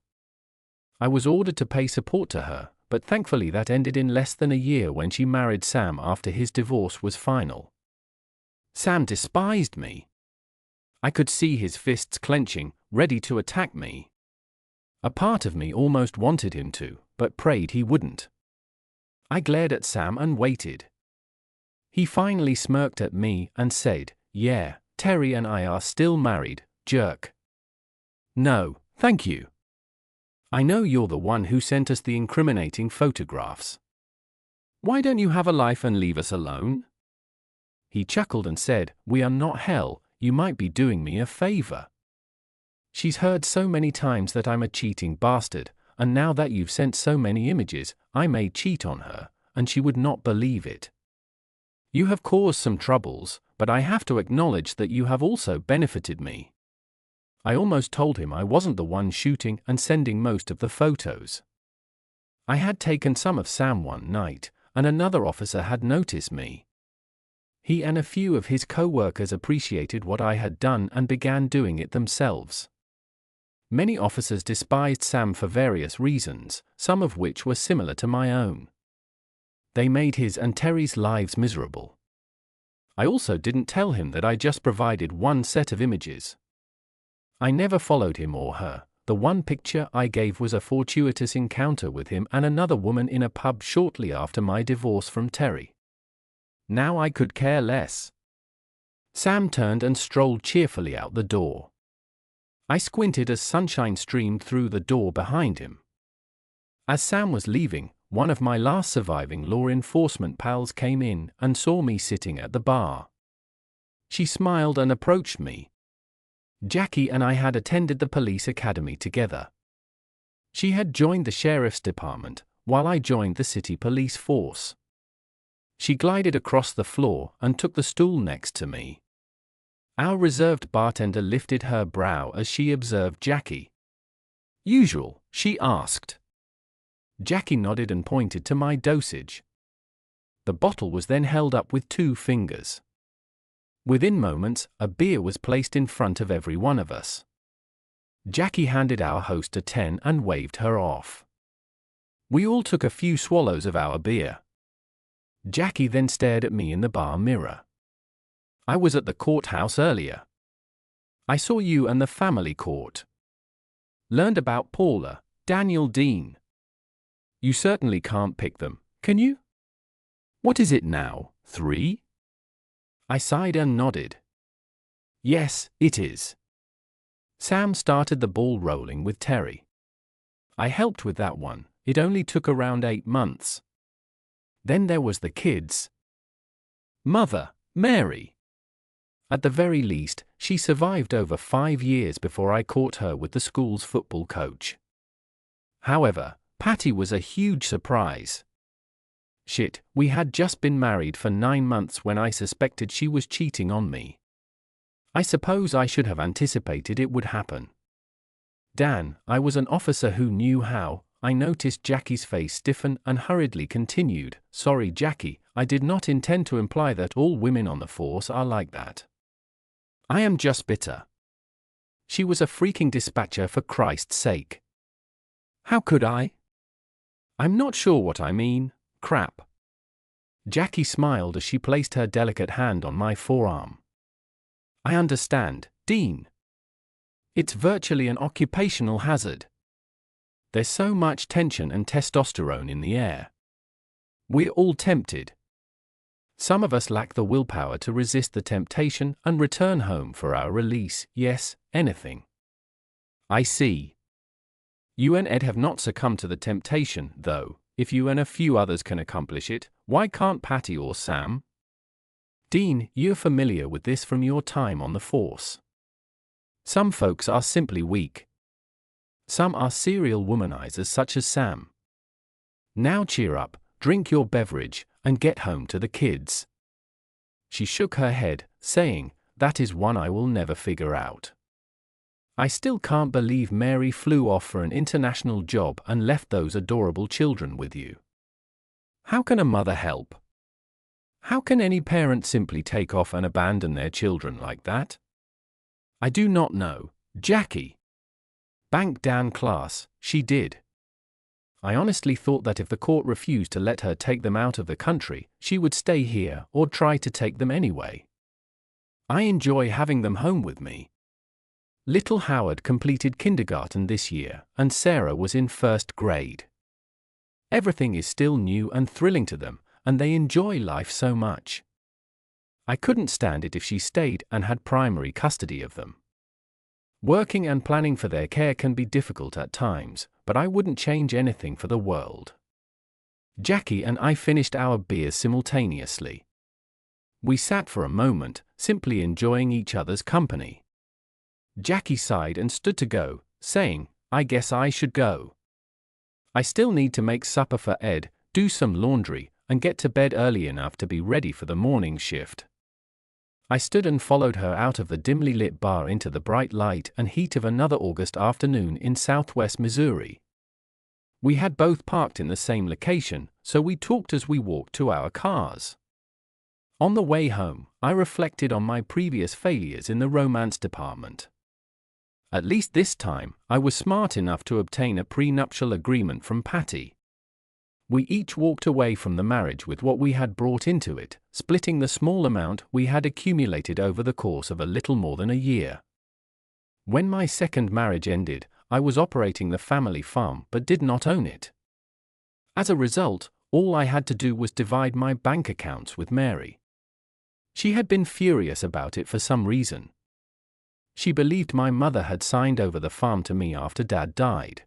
I was ordered to pay support to her, but thankfully that ended in less than a year when she married Sam after his divorce was final. Sam despised me. I could see his fists clenching, ready to attack me. A part of me almost wanted him to, but prayed he wouldn't. I glared at Sam and waited. He finally smirked at me and said, "Yeah, Terry and I are still married, jerk." "No, thank you. I know you're the one who sent us the incriminating photographs. Why don't you have a life and leave us alone?" He chuckled and said, "We are not hell, you might be doing me a favor. She's heard so many times that I'm a cheating bastard, and now that you've sent so many images, I may cheat on her, and she would not believe it. You have caused some troubles, but I have to acknowledge that you have also benefited me." I almost told him I wasn't the one shooting and sending most of the photos. I had taken some of Sam one night, and another officer had noticed me. He and a few of his co-workers appreciated what I had done and began doing it themselves. Many officers despised Sam for various reasons, some of which were similar to my own. They made his and Terry's lives miserable. I also didn't tell him that I just provided one set of images. I never followed him or her. The one picture I gave was a fortuitous encounter with him and another woman in a pub shortly after my divorce from Terry. Now I could care less. Sam turned and strolled cheerfully out the door. I squinted as sunshine streamed through the door behind him. As Sam was leaving, one of my last surviving law enforcement pals came in and saw me sitting at the bar. She smiled and approached me. Jackie and I had attended the police academy together. She had joined the sheriff's department, while I joined the city police force. She glided across the floor and took the stool next to me. Our reserved bartender lifted her brow as she observed Jackie. "Usual?" she asked. Jackie nodded and pointed to my dosage. The bottle was then held up with 2 fingers. Within moments, a beer was placed in front of every one of us. Jackie handed our host a 10 and waved her off. We all took a few swallows of our beer. Jackie then stared at me in the bar mirror. "I was at the courthouse earlier. I saw you and the family court. Learned about Paula, Daniel, Dean. You certainly can't pick them, can you? What is it now, 3? I sighed and nodded. "Yes, it is." Sam started the ball rolling with Terry. I helped with that one. It only took around 8 months. Then there was the kids. Mother, Mary. At the very least, she survived over 5 years before I caught her with the school's football coach. However, Patty was a huge surprise. Shit, we had just been married for 9 months when I suspected she was cheating on me. I suppose I should have anticipated it would happen. Dan, I was an officer who knew how. I noticed Jackie's face stiffen and hurriedly continued, "Sorry, Jackie, I did not intend to imply that all women on the force are like that. I am just bitter. She was a freaking dispatcher, for Christ's sake. How could I? I'm not sure what I mean, crap." Jackie smiled as she placed her delicate hand on my forearm. "I understand, Dean. It's virtually an occupational hazard. There's so much tension and testosterone in the air. We're all tempted. Some of us lack the willpower to resist the temptation and return home for our release, yes, anything." "I see. You and Ed have not succumbed to the temptation, though. If you and a few others can accomplish it, why can't Patty or Sam?" "Dean, you're familiar with this from your time on the force. Some folks are simply weak. Some are serial womanizers such as Sam. Now cheer up, drink your beverage, and get home to the kids." She shook her head, saying, "That is one I will never figure out. I still can't believe Mary flew off for an international job and left those adorable children with you. How can a mother help? How can any parent simply take off and abandon their children like that? I do not know, Jackie. Bank Dan class, she did. I honestly thought that if the court refused to let her take them out of the country, she would stay here or try to take them anyway. I enjoy having them home with me. Little Howard completed kindergarten this year, and Sarah was in 1st grade. Everything is still new and thrilling to them, and they enjoy life so much. I couldn't stand it if she stayed and had primary custody of them. Working and planning for their care can be difficult at times, but I wouldn't change anything for the world." Jackie and I finished our beers simultaneously. We sat for a moment, simply enjoying each other's company. Jackie sighed and stood to go, saying, "I guess I should go. I still need to make supper for Ed, do some laundry, and get to bed early enough to be ready for the morning shift." I stood and followed her out of the dimly lit bar into the bright light and heat of another August afternoon in southwest Missouri. We had both parked in the same location, so we talked as we walked to our cars. On the way home, I reflected on my previous failures in the romance department. At least this time, I was smart enough to obtain a prenuptial agreement from Patty. We each walked away from the marriage with what we had brought into it, splitting the small amount we had accumulated over the course of a little more than a year. When my second marriage ended, I was operating the family farm but did not own it. As a result, all I had to do was divide my bank accounts with Mary. She had been furious about it for some reason. She believed my mother had signed over the farm to me after Dad died.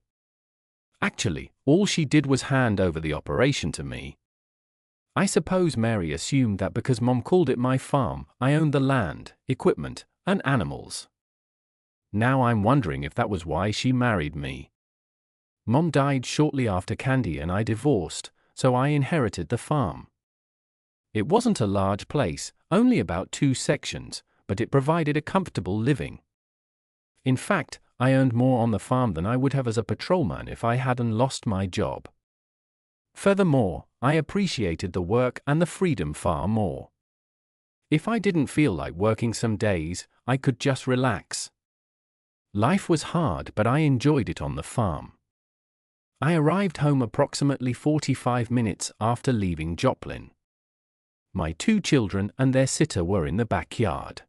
Actually, all she did was hand over the operation to me. I suppose Mary assumed that because Mom called it my farm, I owned the land, equipment, and animals. Now I'm wondering if that was why she married me. Mom died shortly after Candy and I divorced, so I inherited the farm. It wasn't a large place, only about 2 sections, but it provided a comfortable living. In fact, I earned more on the farm than I would have as a patrolman if I hadn't lost my job. Furthermore, I appreciated the work and the freedom far more. If I didn't feel like working some days, I could just relax. Life was hard, but I enjoyed it on the farm. I arrived home approximately 45 minutes after leaving Joplin. My 2 children and their sitter were in the backyard.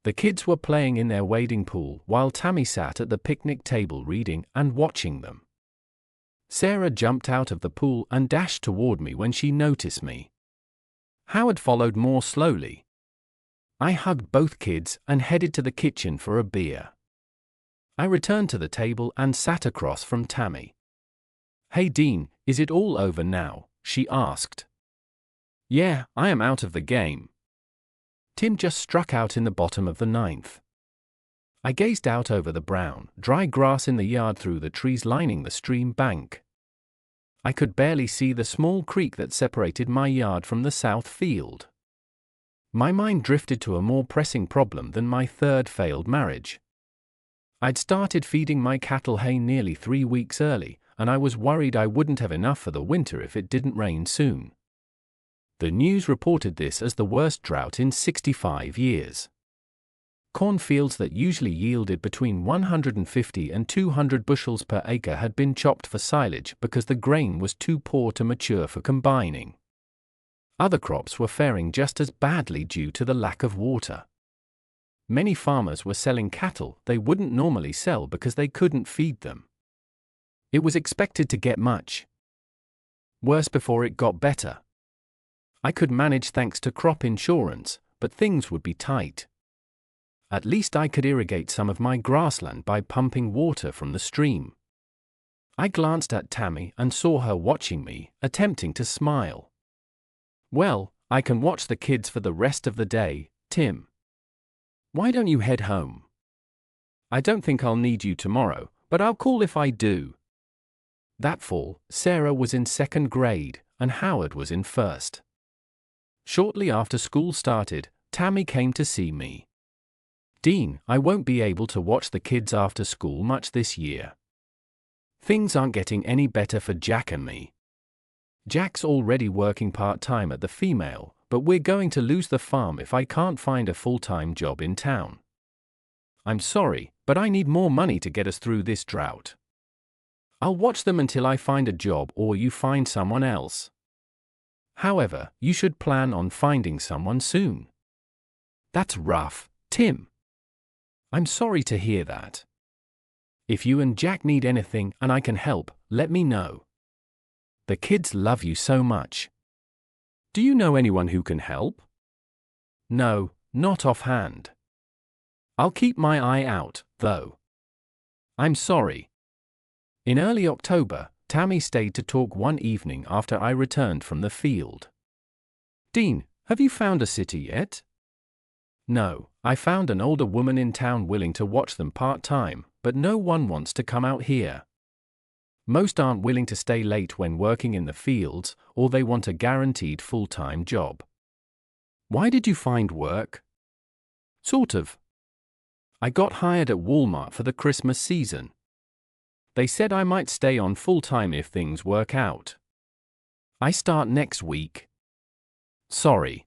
The kids were playing in their wading pool while Tammy sat at the picnic table reading and watching them. Sarah jumped out of the pool and dashed toward me when she noticed me. Howard followed more slowly. I hugged both kids and headed to the kitchen for a beer. I returned to the table and sat across from Tammy. "Hey Dean, is it all over now?" she asked. "Yeah, I am out of the game. Tim just struck out in the bottom of the 9th. I gazed out over the brown, dry grass in the yard through the trees lining the stream bank. I could barely see the small creek that separated my yard from the south field. My mind drifted to a more pressing problem than my 3rd failed marriage. I'd started feeding my cattle hay nearly 3 weeks early, and I was worried I wouldn't have enough for the winter if it didn't rain soon. The news reported this as the worst drought in 65 years. Cornfields that usually yielded between 150 and 200 bushels per acre had been chopped for silage because the grain was too poor to mature for combining. Other crops were faring just as badly due to the lack of water. Many farmers were selling cattle they wouldn't normally sell because they couldn't feed them. It was expected to get much worse before it got better. I could manage thanks to crop insurance, but things would be tight. At least I could irrigate some of my grassland by pumping water from the stream. I glanced at Tammy and saw her watching me, attempting to smile. "Well, I can watch the kids for the rest of the day, Tim. Why don't you head home? I don't think I'll need you tomorrow, but I'll call if I do." That fall, Sarah was in 2nd grade, and Howard was in 1st. Shortly after school started, Tammy came to see me. "Dean, I won't be able to watch the kids after school much this year. Things aren't getting any better for Jack and me. Jack's already working part-time at the female, but we're going to lose the farm if I can't find a full-time job in town. I'm sorry, but I need more money to get us through this drought. I'll watch them until I find a job or you find someone else. However, you should plan on finding someone soon." "That's rough, Tim. I'm sorry to hear that. If you and Jack need anything and I can help, let me know. The kids love you so much." "Do you know anyone who can help?" "No, not offhand. I'll keep my eye out, though. I'm sorry." In early October, Tammy stayed to talk one evening after I returned from the field. "Dean, have you found a sitter yet?" "No, I found an older woman in town willing to watch them part-time, but no one wants to come out here. Most aren't willing to stay late when working in the fields, or they want a guaranteed full-time job." "Why did you find work?" "Sort of. I got hired at Walmart for the Christmas season. They said I might stay on full-time if things work out. I start next week." "Sorry."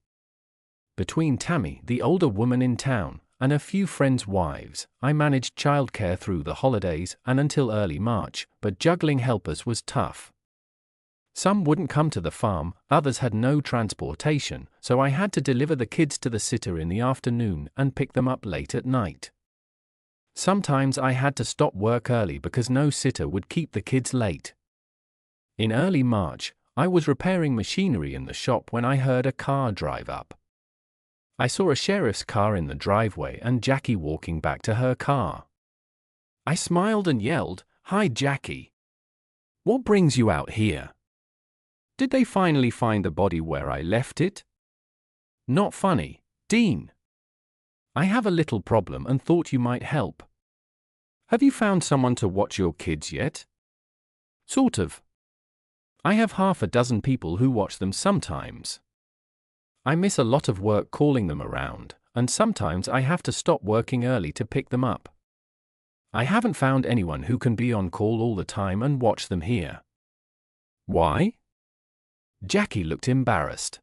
Between Tammy, the older woman in town, and a few friends' wives, I managed childcare through the holidays and until early March, but juggling helpers was tough. Some wouldn't come to the farm, others had no transportation, so I had to deliver the kids to the sitter in the afternoon and pick them up late at night. Sometimes I had to stop work early because no sitter would keep the kids late. In early March, I was repairing machinery in the shop when I heard a car drive up. I saw a sheriff's car in the driveway and Jackie walking back to her car. I smiled and yelled, "Hi, Jackie." What brings you out here? Did they finally find the body where I left it? Not funny, Dean. I have a little problem and thought you might help. Have you found someone to watch your kids yet? Sort of. I have half a dozen people who watch them sometimes. I miss a lot of work calling them around, and sometimes I have to stop working early to pick them up. I haven't found anyone who can be on call all the time and watch them here. Why? Jackie looked embarrassed.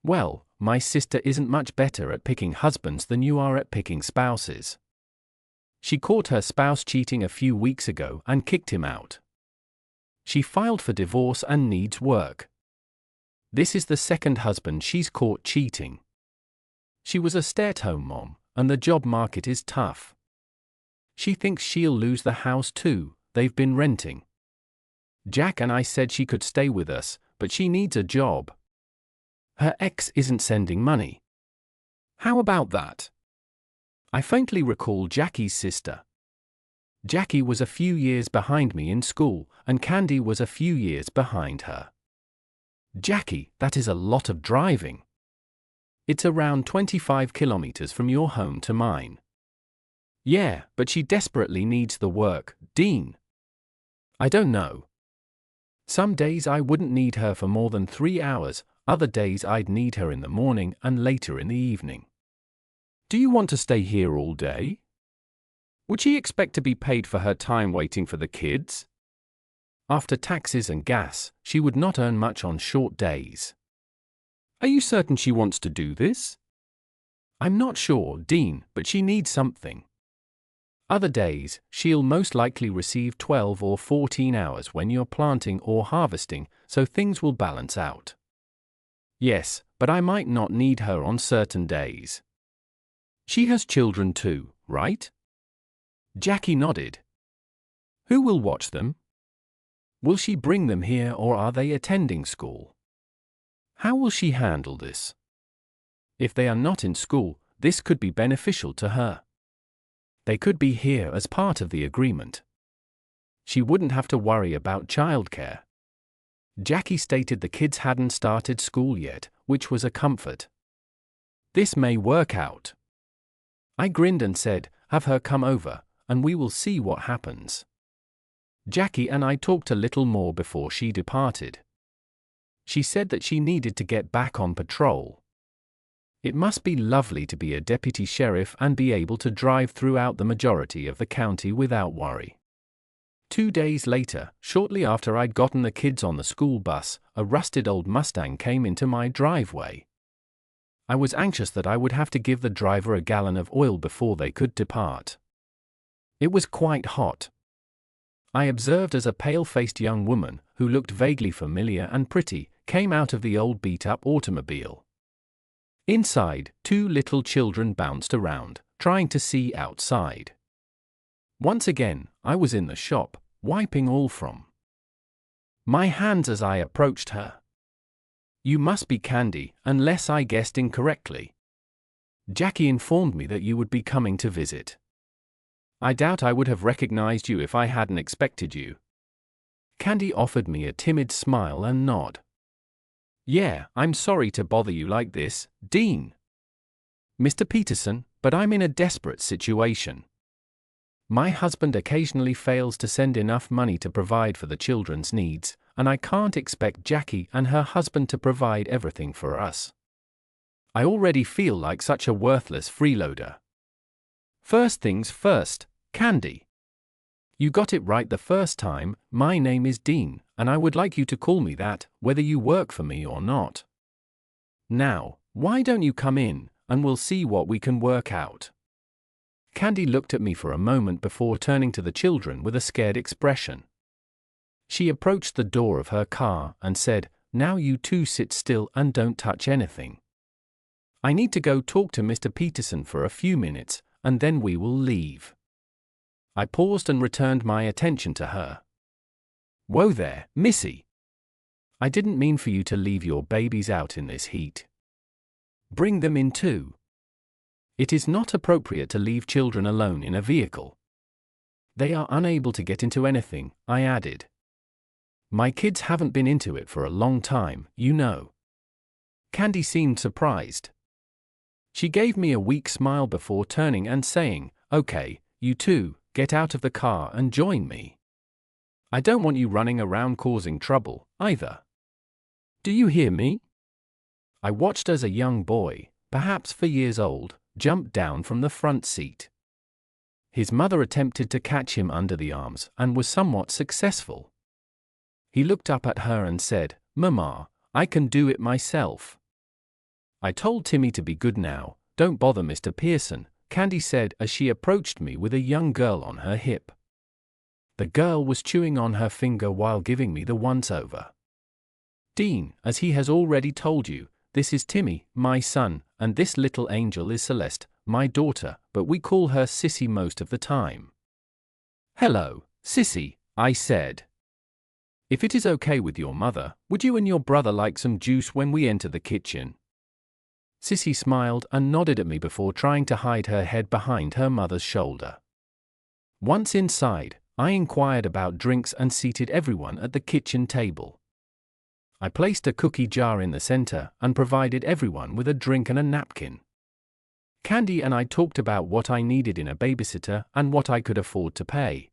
Well, my sister isn't much better at picking husbands than you are at picking spouses. She caught her spouse cheating a few weeks ago and kicked him out. She filed for divorce and needs work. This is the second husband she's caught cheating. She was a stay-at-home mom, and the job market is tough. She thinks she'll lose the house too, they've been renting. Jack and I said she could stay with us, but she needs a job. Her ex isn't sending money. How about that? I faintly recall Jackie's sister. Jackie was a few years behind me in school, and Candy was a few years behind her. Jackie, that is a lot of driving. It's around 25 kilometers from your home to mine. Yeah, but she desperately needs the work, Dean. I don't know. Some days I wouldn't need her for more than 3 hours, other days I'd need her in the morning and later in the evening. Do you want to stay here all day? Would she expect to be paid for her time waiting for the kids? After taxes and gas, she would not earn much on short days. Are you certain she wants to do this? I'm not sure, Dean, but she needs something. Other days, she'll most likely receive 12 or 14 hours when you're planting or harvesting, so things will balance out. Yes, but I might not need her on certain days. She has children too, right? Jackie nodded. Who will watch them? Will she bring them here or are they attending school? How will she handle this? If they are not in school, this could be beneficial to her. They could be here as part of the agreement. She wouldn't have to worry about childcare. Jackie stated the kids hadn't started school yet, which was a comfort. This may work out. I grinned and said, have her come over, and we will see what happens. Jackie and I talked a little more before she departed. She said that she needed to get back on patrol. It must be lovely to be a deputy sheriff and be able to drive throughout the majority of the county without worry. 2 days later, shortly after I'd gotten the kids on the school bus, a rusted old Mustang came into my driveway. I was anxious that I would have to give the driver a gallon of oil before they could depart. It was quite hot. I observed as a pale-faced young woman, who looked vaguely familiar and pretty, came out of the old beat-up automobile. Inside, 2 little children bounced around, trying to see outside. Once again, I was in the shop, wiping all from my hands as I approached her. You must be Candy, unless I guessed incorrectly. Jackie informed me that you would be coming to visit. I doubt I would have recognized you if I hadn't expected you. Candy offered me a timid smile and nod. Yeah, I'm sorry to bother you like this, Dean. Mr. Peterson, but I'm in a desperate situation. My husband occasionally fails to send enough money to provide for the children's needs, and I can't expect Jackie and her husband to provide everything for us. I already feel like such a worthless freeloader. First things first, Candy. You got it right the first time, my name is Dean, and I would like you to call me that, whether you work for me or not. Now, why don't you come in, and we'll see what we can work out. Candy looked at me for a moment before turning to the children with a scared expression. She approached the door of her car and said, now you two sit still and don't touch anything. I need to go talk to Mr. Peterson for a few minutes, and then we will leave. I paused and returned my attention to her. Whoa there, Missy. I didn't mean for you to leave your babies out in this heat. Bring them in too. It is not appropriate to leave children alone in a vehicle. They are unable to get into anything, I added. My kids haven't been into it for a long time, you know. Candy seemed surprised. She gave me a weak smile before turning and saying, "Okay, you two, get out of the car and join me. I don't want you running around causing trouble, either. Do you hear me?" I watched as a young boy, perhaps 4 years old, jumped down from the front seat. His mother attempted to catch him under the arms and was somewhat successful. He looked up at her and said, "Mama, I can do it myself." I told Timmy to be good now, "Don't bother Mr. Pearson," Candy said as she approached me with a young girl on her hip. The girl was chewing on her finger while giving me the once-over. "Dean, as he has already told you, this is Timmy, my son, and this little angel is Celeste, my daughter, but we call her Sissy most of the time." "Hello, Sissy," I said. "If it is okay with your mother, would you and your brother like some juice when we enter the kitchen?" Sissy smiled and nodded at me before trying to hide her head behind her mother's shoulder. Once inside, I inquired about drinks and seated everyone at the kitchen table. I placed a cookie jar in the center and provided everyone with a drink and a napkin. Candy and I talked about what I needed in a babysitter and what I could afford to pay.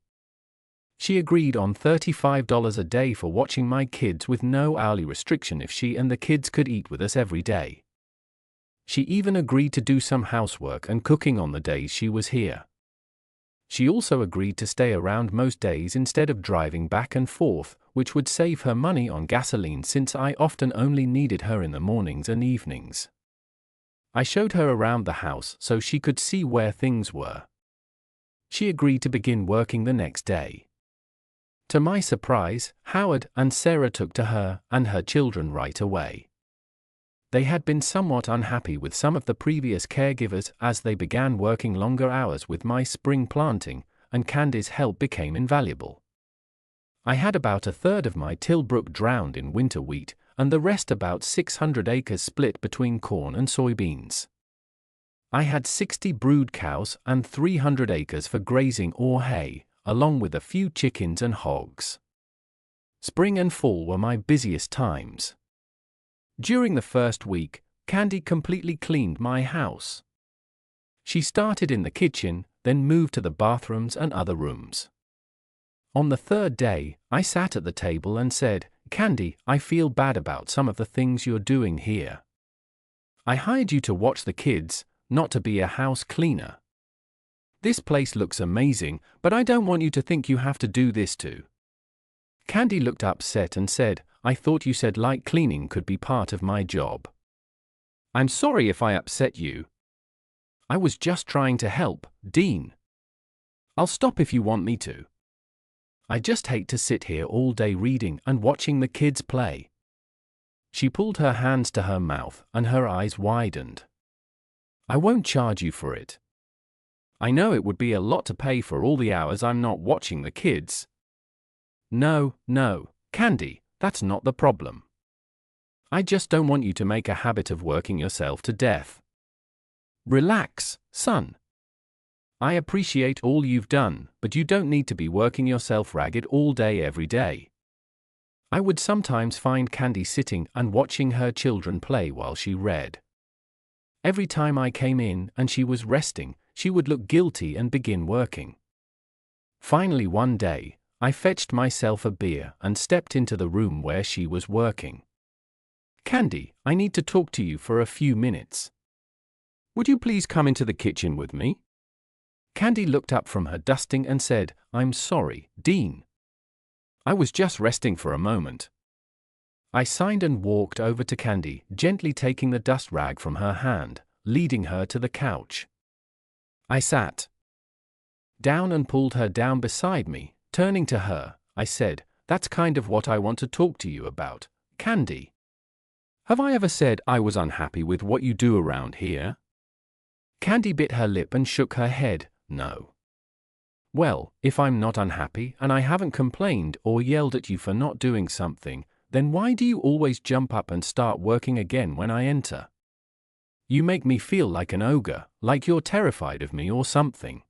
She agreed on $35 a day for watching my kids with no hourly restriction if she and the kids could eat with us every day. She even agreed to do some housework and cooking on the days she was here. She also agreed to stay around most days instead of driving back and forth, which would save her money on gasoline since I often only needed her in the mornings and evenings. I showed her around the house so she could see where things were. She agreed to begin working the next day. To my surprise, Howard and Sarah took to her and her children right away. They had been somewhat unhappy with some of the previous caregivers as they began working longer hours with my spring planting, and Candy's help became invaluable. I had about a third of my Tilbrook drowned in winter wheat, and the rest about 600 acres split between corn and soybeans. I had 60 brood cows and 300 acres for grazing or hay, along with a few chickens and hogs. Spring and fall were my busiest times. During the first week, Candy completely cleaned my house. She started in the kitchen, then moved to the bathrooms and other rooms. On the third day, I sat at the table and said, "Candy, I feel bad about some of the things you're doing here. I hired you to watch the kids, not to be a house cleaner. This place looks amazing, but I don't want you to think you have to do this too." Candy looked upset and said, "I thought you said light cleaning could be part of my job." "I'm sorry if I upset you. I was just trying to help, Dean. I'll stop if you want me to. I just hate to sit here all day reading and watching the kids play." She pulled her hands to her mouth and her eyes widened. "I won't charge you for it. I know it would be a lot to pay for all the hours I'm not watching the kids." No, Candy, that's not the problem. I just don't want you to make a habit of working yourself to death. Relax, son. I appreciate all you've done, but you don't need to be working yourself ragged all day every day. I would sometimes find Candy sitting and watching her children play while she read. Every time I came in and she was resting, she would look guilty and begin working. Finally one day, I fetched myself a beer and stepped into the room where she was working. "Candy, I need to talk to you for a few minutes. Would you please come into the kitchen with me?" Candy looked up from her dusting and said, "I'm sorry, Dean. I was just resting for a moment." I signed and walked over to Candy, gently taking the dust rag from her hand, leading her to the couch. I sat down and pulled her down beside me. Turning to her, I said, "That's kind of what I want to talk to you about, Candy. Have I ever said I was unhappy with what you do around here?" Candy bit her lip and shook her head, "No." "Well, if I'm not unhappy and I haven't complained or yelled at you for not doing something, then why do you always jump up and start working again when I enter? You make me feel like an ogre, like you're terrified of me or something.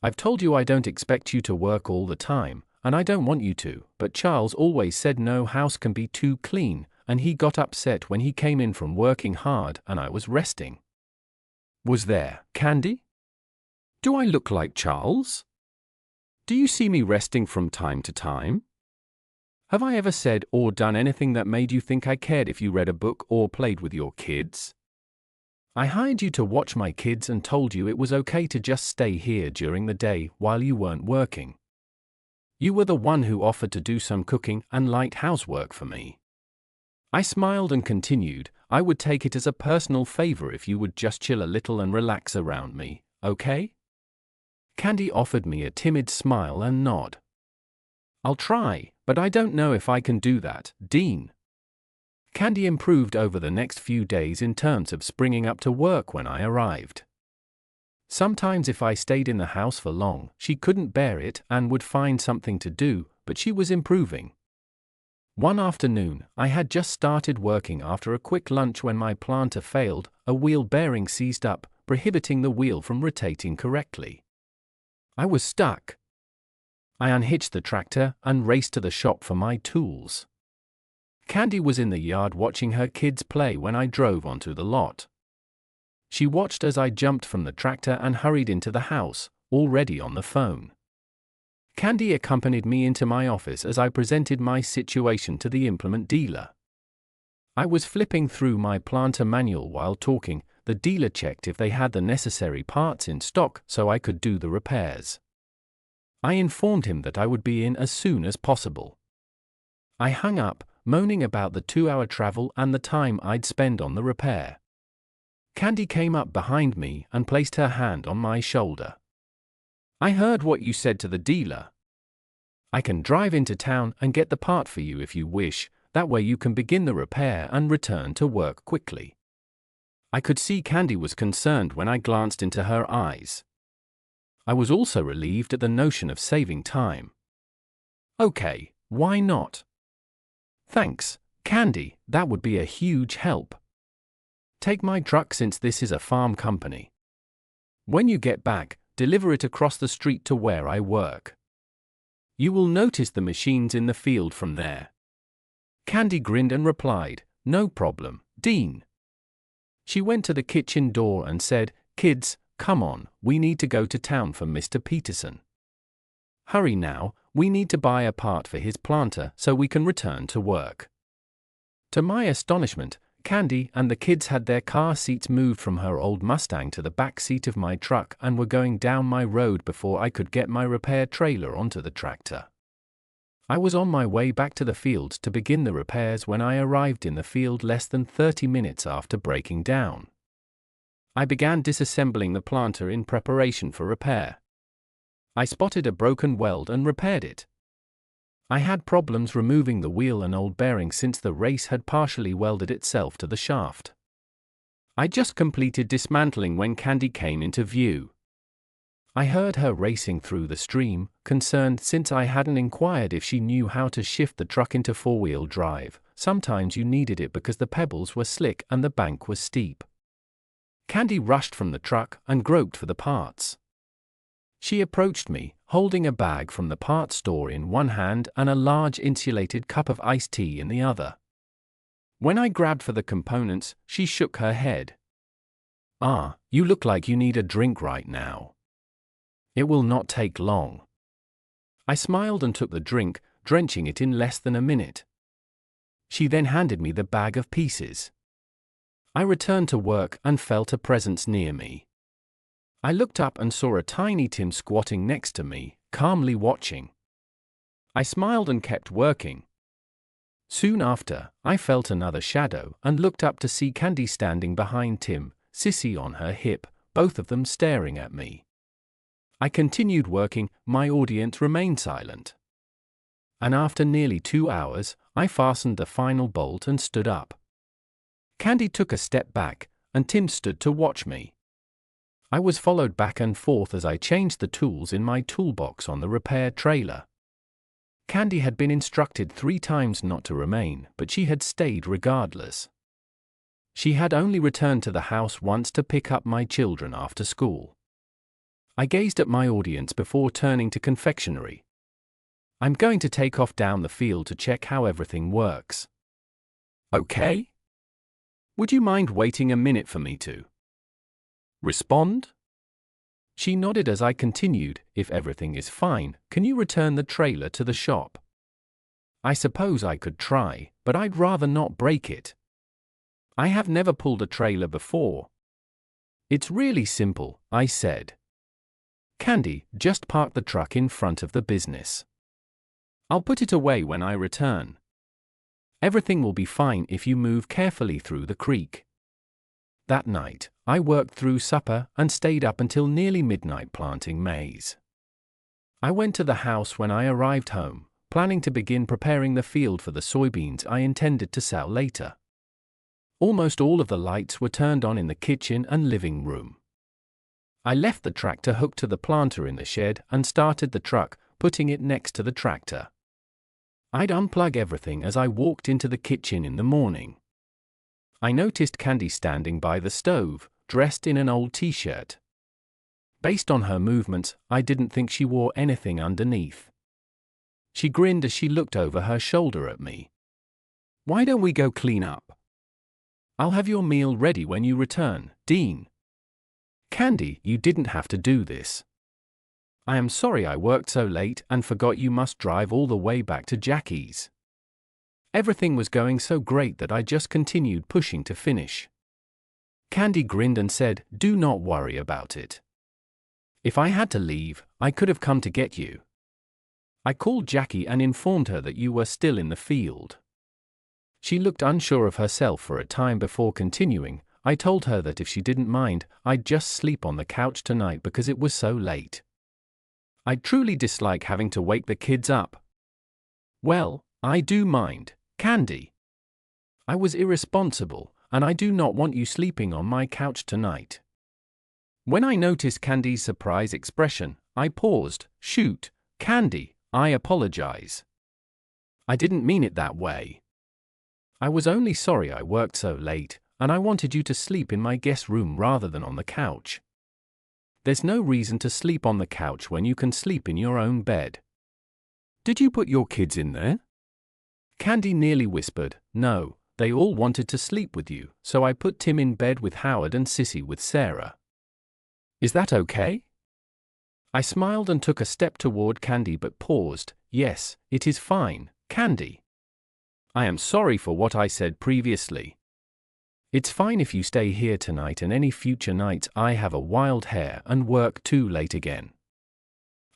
I've told you I don't expect you to work all the time, and I don't want you to, but Charles always said no house can be too clean, and he got upset when he came in from working hard and I was resting. Was there, Candy? Do I look like Charles? Do you see me resting from time to time? Have I ever said or done anything that made you think I cared if you read a book or played with your kids? I hired you to watch my kids and told you it was okay to just stay here during the day while you weren't working. You were the one who offered to do some cooking and light housework for me. I smiled and continued, I would take it as a personal favor if you would just chill a little and relax around me, okay? Candy offered me a timid smile and nod. I'll try, but I don't know if I can do that, Dean. Candy improved over the next few days in terms of springing up to work when I arrived. Sometimes if I stayed in the house for long, she couldn't bear it and would find something to do, but she was improving. One afternoon, I had just started working after a quick lunch when my planter failed, a wheel bearing seized up, prohibiting the wheel from rotating correctly. I was stuck. I unhitched the tractor and raced to the shop for my tools. Candy was in the yard watching her kids play when I drove onto the lot. She watched as I jumped from the tractor and hurried into the house, already on the phone. Candy accompanied me into my office as I presented my situation to the implement dealer. I was flipping through my planter manual while talking. The dealer checked if they had the necessary parts in stock so I could do the repairs. I informed him that I would be in as soon as possible. I hung up, moaning about the 2-hour travel and the time I'd spend on the repair. Candy came up behind me and placed her hand on my shoulder. I heard what you said to the dealer. I can drive into town and get the part for you if you wish, that way you can begin the repair and return to work quickly. I could see Candy was concerned when I glanced into her eyes. I was also relieved at the notion of saving time. Okay, why not? Thanks, Candy, that would be a huge help. Take my truck since this is a farm company. When you get back, deliver it across the street to where I work. You will notice the machines in the field from there. Candy grinned and replied, no problem, Dean. She went to the kitchen door and said, kids, come on, we need to go to town for Mr. Peterson. Hurry now, we need to buy a part for his planter so we can return to work. To my astonishment, Candy and the kids had their car seats moved from her old Mustang to the back seat of my truck and were going down my road before I could get my repair trailer onto the tractor. I was on my way back to the field to begin the repairs when I arrived in the field less than 30 minutes after breaking down. I began disassembling the planter in preparation for repair. I spotted a broken weld and repaired it. I had problems removing the wheel and old bearing since the race had partially welded itself to the shaft. I just completed dismantling when Candy came into view. I heard her racing through the stream, concerned since I hadn't inquired if she knew how to shift the truck into 4-wheel drive. Sometimes you needed it because the pebbles were slick and the bank was steep. Candy rushed from the truck and groped for the parts. She approached me, holding a bag from the parts store in one hand and a large insulated cup of iced tea in the other. When I grabbed for the components, she shook her head. You look like you need a drink right now. It will not take long. I smiled and took the drink, drenching it in less than a minute. She then handed me the bag of pieces. I returned to work and felt a presence near me. I looked up and saw a tiny Tim squatting next to me, calmly watching. I smiled and kept working. Soon after, I felt another shadow and looked up to see Candy standing behind Tim, Sissy on her hip, both of them staring at me. I continued working, my audience remained silent. And after nearly 2 hours, I fastened the final bolt and stood up. Candy took a step back, and Tim stood to watch me. I was followed back and forth as I changed the tools in my toolbox on the repair trailer. Candy had been instructed 3 times not to remain, but she had stayed regardless. She had only returned to the house once to pick up my children after school. I gazed at my audience before turning to confectionery. I'm going to take off down the field to check how everything works. Okay? Would you mind waiting a minute for me to respond? She nodded as I continued. If everything is fine, can you return the trailer to the shop? I suppose I could try, but I'd rather not break it. I have never pulled a trailer before. It's really simple, I said. Candy, just park the truck in front of the business. I'll put it away when I return. Everything will be fine if you move carefully through the creek. That night, I worked through supper and stayed up until nearly midnight planting maize. I went to the house when I arrived home, planning to begin preparing the field for the soybeans I intended to sell later. Almost all of the lights were turned on in the kitchen and living room. I left the tractor hooked to the planter in the shed and started the truck, putting it next to the tractor. I'd unplug everything as I walked into the kitchen in the morning. I noticed Candy standing by the stove, dressed in an old t-shirt. Based on her movements, I didn't think she wore anything underneath. She grinned as she looked over her shoulder at me. Why don't we go clean up? I'll have your meal ready when you return, Dean. Candy, you didn't have to do this. I am sorry I worked so late and forgot you must drive all the way back to Jackie's. Everything was going so great that I just continued pushing to finish. Candy grinned and said, do not worry about it. If I had to leave, I could have come to get you. I called Jackie and informed her that you were still in the field. She looked unsure of herself for a time before continuing. I told her that if she didn't mind, I'd just sleep on the couch tonight because it was so late. I truly dislike having to wake the kids up. Well, I do mind, Candy. I was irresponsible, and I do not want you sleeping on my couch tonight. When I noticed Candy's surprised expression, I paused. Shoot, Candy, I apologize. I didn't mean it that way. I was only sorry I worked so late, and I wanted you to sleep in my guest room rather than on the couch. There's no reason to sleep on the couch when you can sleep in your own bed. Did you put your kids in there? Candy nearly whispered, no, they all wanted to sleep with you, so I put Tim in bed with Howard and Sissy with Sarah. Is that okay? I smiled and took a step toward Candy but paused. Yes, it is fine, Candy. I am sorry for what I said previously. It's fine if you stay here tonight and any future nights I have a wild hair and work too late again.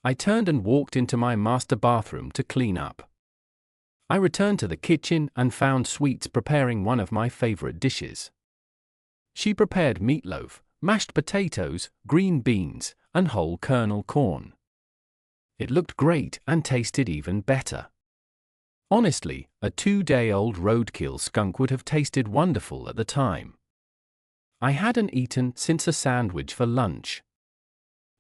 I turned and walked into my master bathroom to clean up. I returned to the kitchen and found Sweets preparing one of my favorite dishes. She prepared meatloaf, mashed potatoes, green beans, and whole kernel corn. It looked great and tasted even better. Honestly, a 2-day-old roadkill skunk would have tasted wonderful at the time. I hadn't eaten since a sandwich for lunch.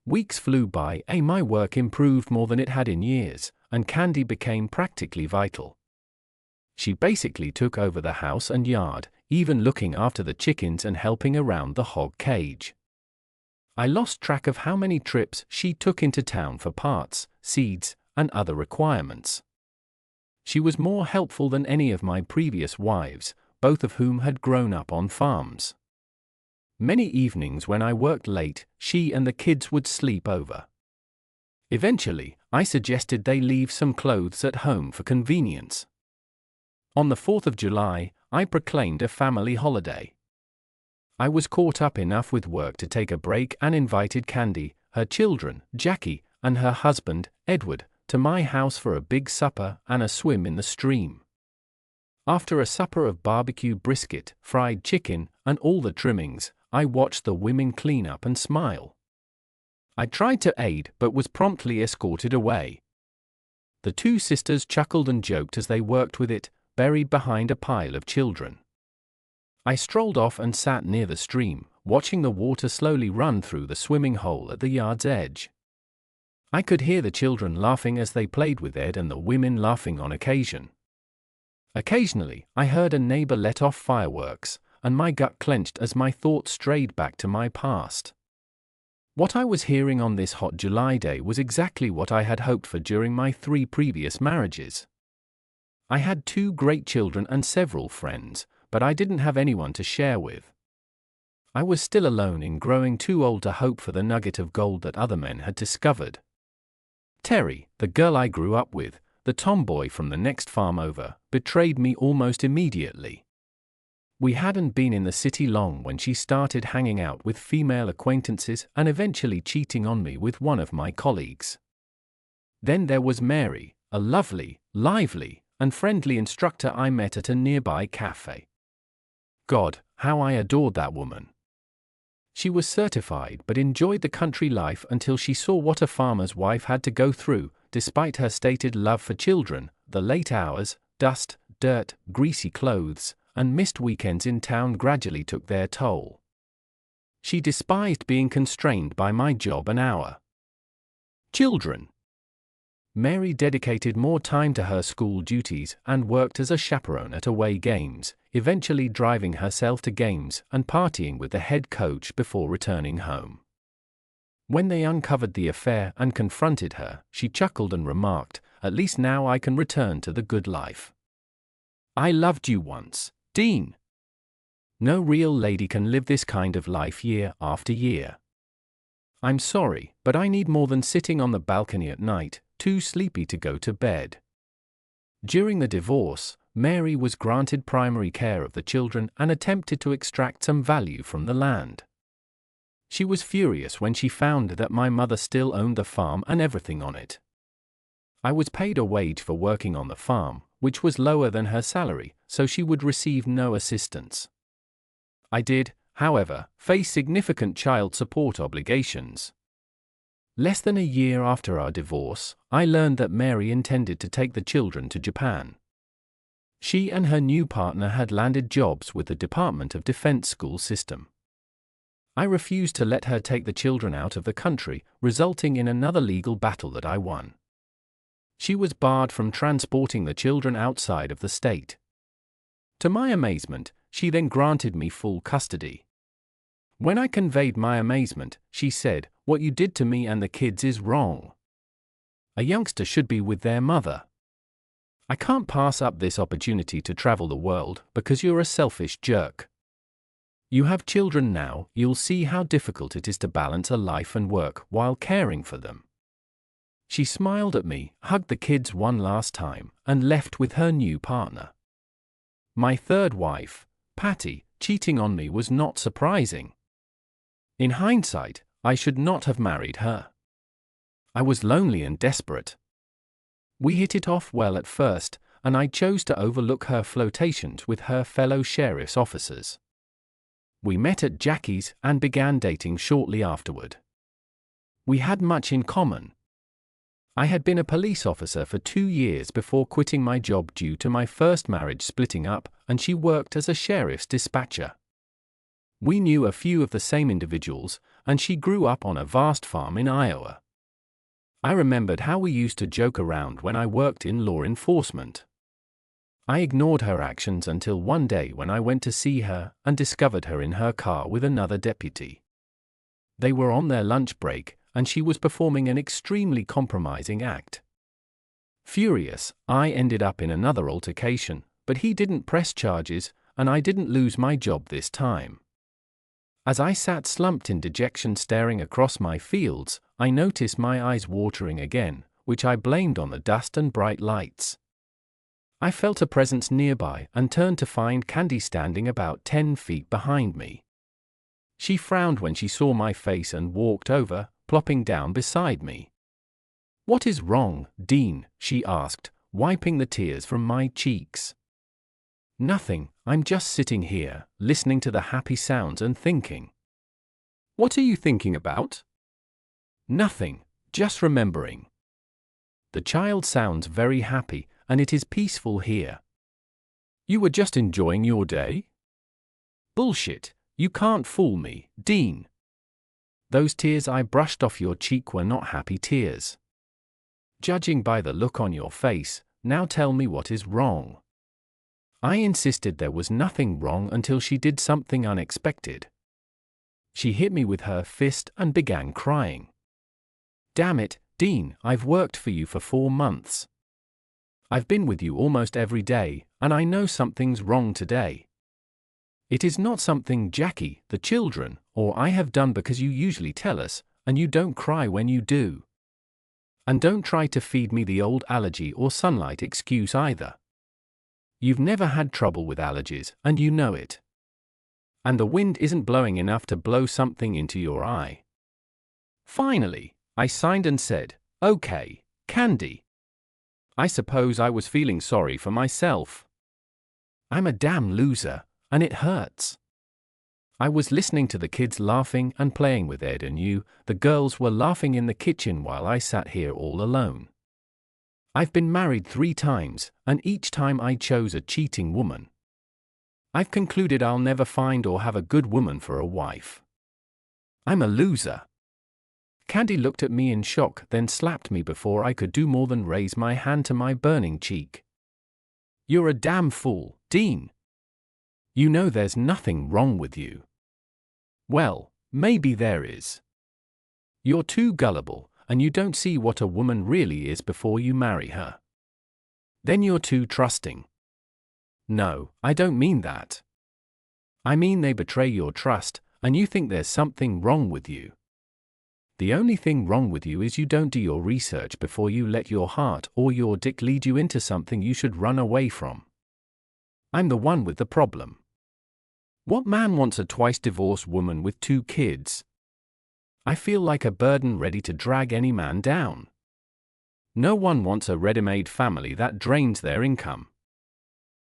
Weeks flew by and my work improved more than it had in years, and Candy became practically vital. She basically took over the house and yard, even looking after the chickens and helping around the hog cage. I lost track of how many trips she took into town for parts, seeds, and other requirements. She was more helpful than any of my previous wives, both of whom had grown up on farms. Many evenings when I worked late, she and the kids would sleep over. Eventually, I suggested they leave some clothes at home for convenience. On the 4th of July, I proclaimed a family holiday. I was caught up enough with work to take a break and invited Candy, her children, Jackie, and her husband, Edward, to my house for a big supper and a swim in the stream. After a supper of barbecue brisket, fried chicken, and all the trimmings, I watched the women clean up and smile. I tried to aid but was promptly escorted away. The two sisters chuckled and joked as they worked with it, buried behind a pile of children. I strolled off and sat near the stream, watching the water slowly run through the swimming hole at the yard's edge. I could hear the children laughing as they played with Ed and the women laughing on occasion. Occasionally, I heard a neighbor let off fireworks, and my gut clenched as my thoughts strayed back to my past. What I was hearing on this hot July day was exactly what I had hoped for during my 3 previous marriages. I had 2 great children and several friends, but I didn't have anyone to share with. I was still alone in growing too old to hope for the nugget of gold that other men had discovered. Terry, the girl I grew up with, the tomboy from the next farm over, betrayed me almost immediately. We hadn't been in the city long when she started hanging out with female acquaintances and eventually cheating on me with one of my colleagues. Then there was Mary, a lovely, lively, and friendly instructor I met at a nearby cafe. God, how I adored that woman. She was certified but enjoyed the country life until she saw what a farmer's wife had to go through, despite her stated love for children. The late hours, dust, dirt, greasy clothes, and missed weekends in town gradually took their toll. She despised being constrained by my job and our children. Mary dedicated more time to her school duties and worked as a chaperone at away games, eventually driving herself to games and partying with the head coach before returning home. When they uncovered the affair and confronted her, she chuckled and remarked, "At least now I can return to the good life. I loved you once, Dean. No real lady can live this kind of life year after year. I'm sorry, but I need more than sitting on the balcony at night, too sleepy to go to bed." During the divorce, Mary was granted primary care of the children and attempted to extract some value from the land. She was furious when she found that my mother still owned the farm and everything on it. I was paid a wage for working on the farm, which was lower than her salary, so she would receive no assistance. I did, however, face significant child support obligations. Less than a year after our divorce, I learned that Mary intended to take the children to Japan. She and her new partner had landed jobs with the Department of Defense school system. I refused to let her take the children out of the country, resulting in another legal battle that I won. She was barred from transporting the children outside of the state. To my amazement, she then granted me full custody. When I conveyed my amazement, she said, "What you did to me and the kids is wrong. A youngster should be with their mother. I can't pass up this opportunity to travel the world because you're a selfish jerk. You have children now, you'll see how difficult it is to balance a life and work while caring for them." She smiled at me, hugged the kids one last time, and left with her new partner. My third wife, Patty, cheating on me was not surprising. In hindsight, I should not have married her. I was lonely and desperate. We hit it off well at first, and I chose to overlook her flirtations with her fellow sheriff's officers. We met at Jackie's and began dating shortly afterward. We had much in common. I had been a police officer for 2 years before quitting my job due to my first marriage splitting up, and she worked as a sheriff's dispatcher. We knew a few of the same individuals, and she grew up on a vast farm in Iowa. I remembered how we used to joke around when I worked in law enforcement. I ignored her actions until one day when I went to see her and discovered her in her car with another deputy. They were on their lunch break, and she was performing an extremely compromising act. Furious, I ended up in another altercation, but he didn't press charges, and I didn't lose my job this time. As I sat slumped in dejection staring across my fields, I noticed my eyes watering again, which I blamed on the dust and bright lights. I felt a presence nearby and turned to find Candy standing about 10 feet behind me. She frowned when she saw my face and walked over, plopping down beside me. "What is wrong, Dean?" she asked, wiping the tears from my cheeks. "Nothing, I'm just sitting here, listening to the happy sounds and thinking." "What are you thinking about?" "Nothing, just remembering. The child sounds very happy, and it is peaceful here." "You were just enjoying your day?" "Bullshit, you can't fool me, Dean. Those tears I brushed off your cheek were not happy tears. Judging by the look on your face, now tell me what is wrong." I insisted there was nothing wrong until she did something unexpected. She hit me with her fist and began crying. "Damn it, Dean, I've worked for you for 4 months. I've been with you almost every day, and I know something's wrong today. It is not something Jackie, the children, or I have done because you usually tell us, and you don't cry when you do. And don't try to feed me the old allergy or sunlight excuse either. You've never had trouble with allergies, and you know it. And the wind isn't blowing enough to blow something into your eye." Finally, I signed and said, "Okay, Candy." I suppose I was feeling sorry for myself. I'm a damn loser, and it hurts. I was listening to the kids laughing and playing with Ed and you. The girls were laughing in the kitchen while I sat here all alone. I've been married 3 times, and each time I chose a cheating woman. I've concluded I'll never find or have a good woman for a wife. I'm a loser. Candy looked at me in shock, then slapped me before I could do more than raise my hand to my burning cheek. "You're a damn fool, Dean. You know there's nothing wrong with you." "Well, maybe there is. You're too gullible, and you don't see what a woman really is before you marry her. Then you're too trusting." "No, I don't mean that. I mean they betray your trust, and you think there's something wrong with you. The only thing wrong with you is you don't do your research before you let your heart or your dick lead you into something you should run away from. I'm the one with the problem. What man wants a twice-divorced woman with 2 kids? I feel like a burden ready to drag any man down. No one wants a ready-made family that drains their income.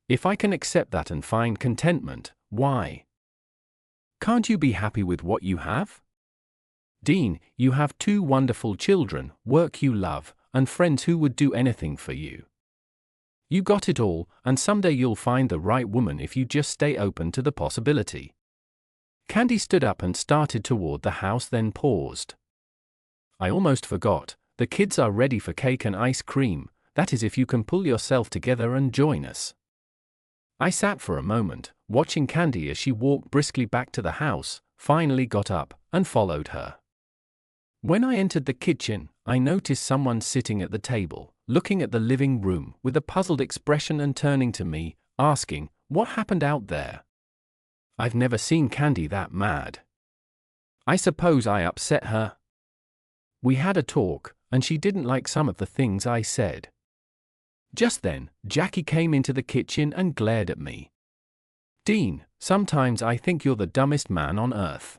If I can accept that and find contentment, why? Can't you be happy with what you have? Dean, you have 2 wonderful children, work you love, and friends who would do anything for you. You got it all, and someday you'll find the right woman if you just stay open to the possibility." Candy stood up and started toward the house, then paused. "I almost forgot, the kids are ready for cake and ice cream, that is if you can pull yourself together and join us." I sat for a moment, watching Candy as she walked briskly back to the house, finally got up, and followed her. When I entered the kitchen, I noticed someone sitting at the table, looking at the living room with a puzzled expression and turning to me, asking, "What happened out there?" I've never seen Candy that mad. I suppose I upset her. We had a talk, and she didn't like some of the things I said. Just then, Jackie came into the kitchen and glared at me. "Dean, sometimes I think you're the dumbest man on earth."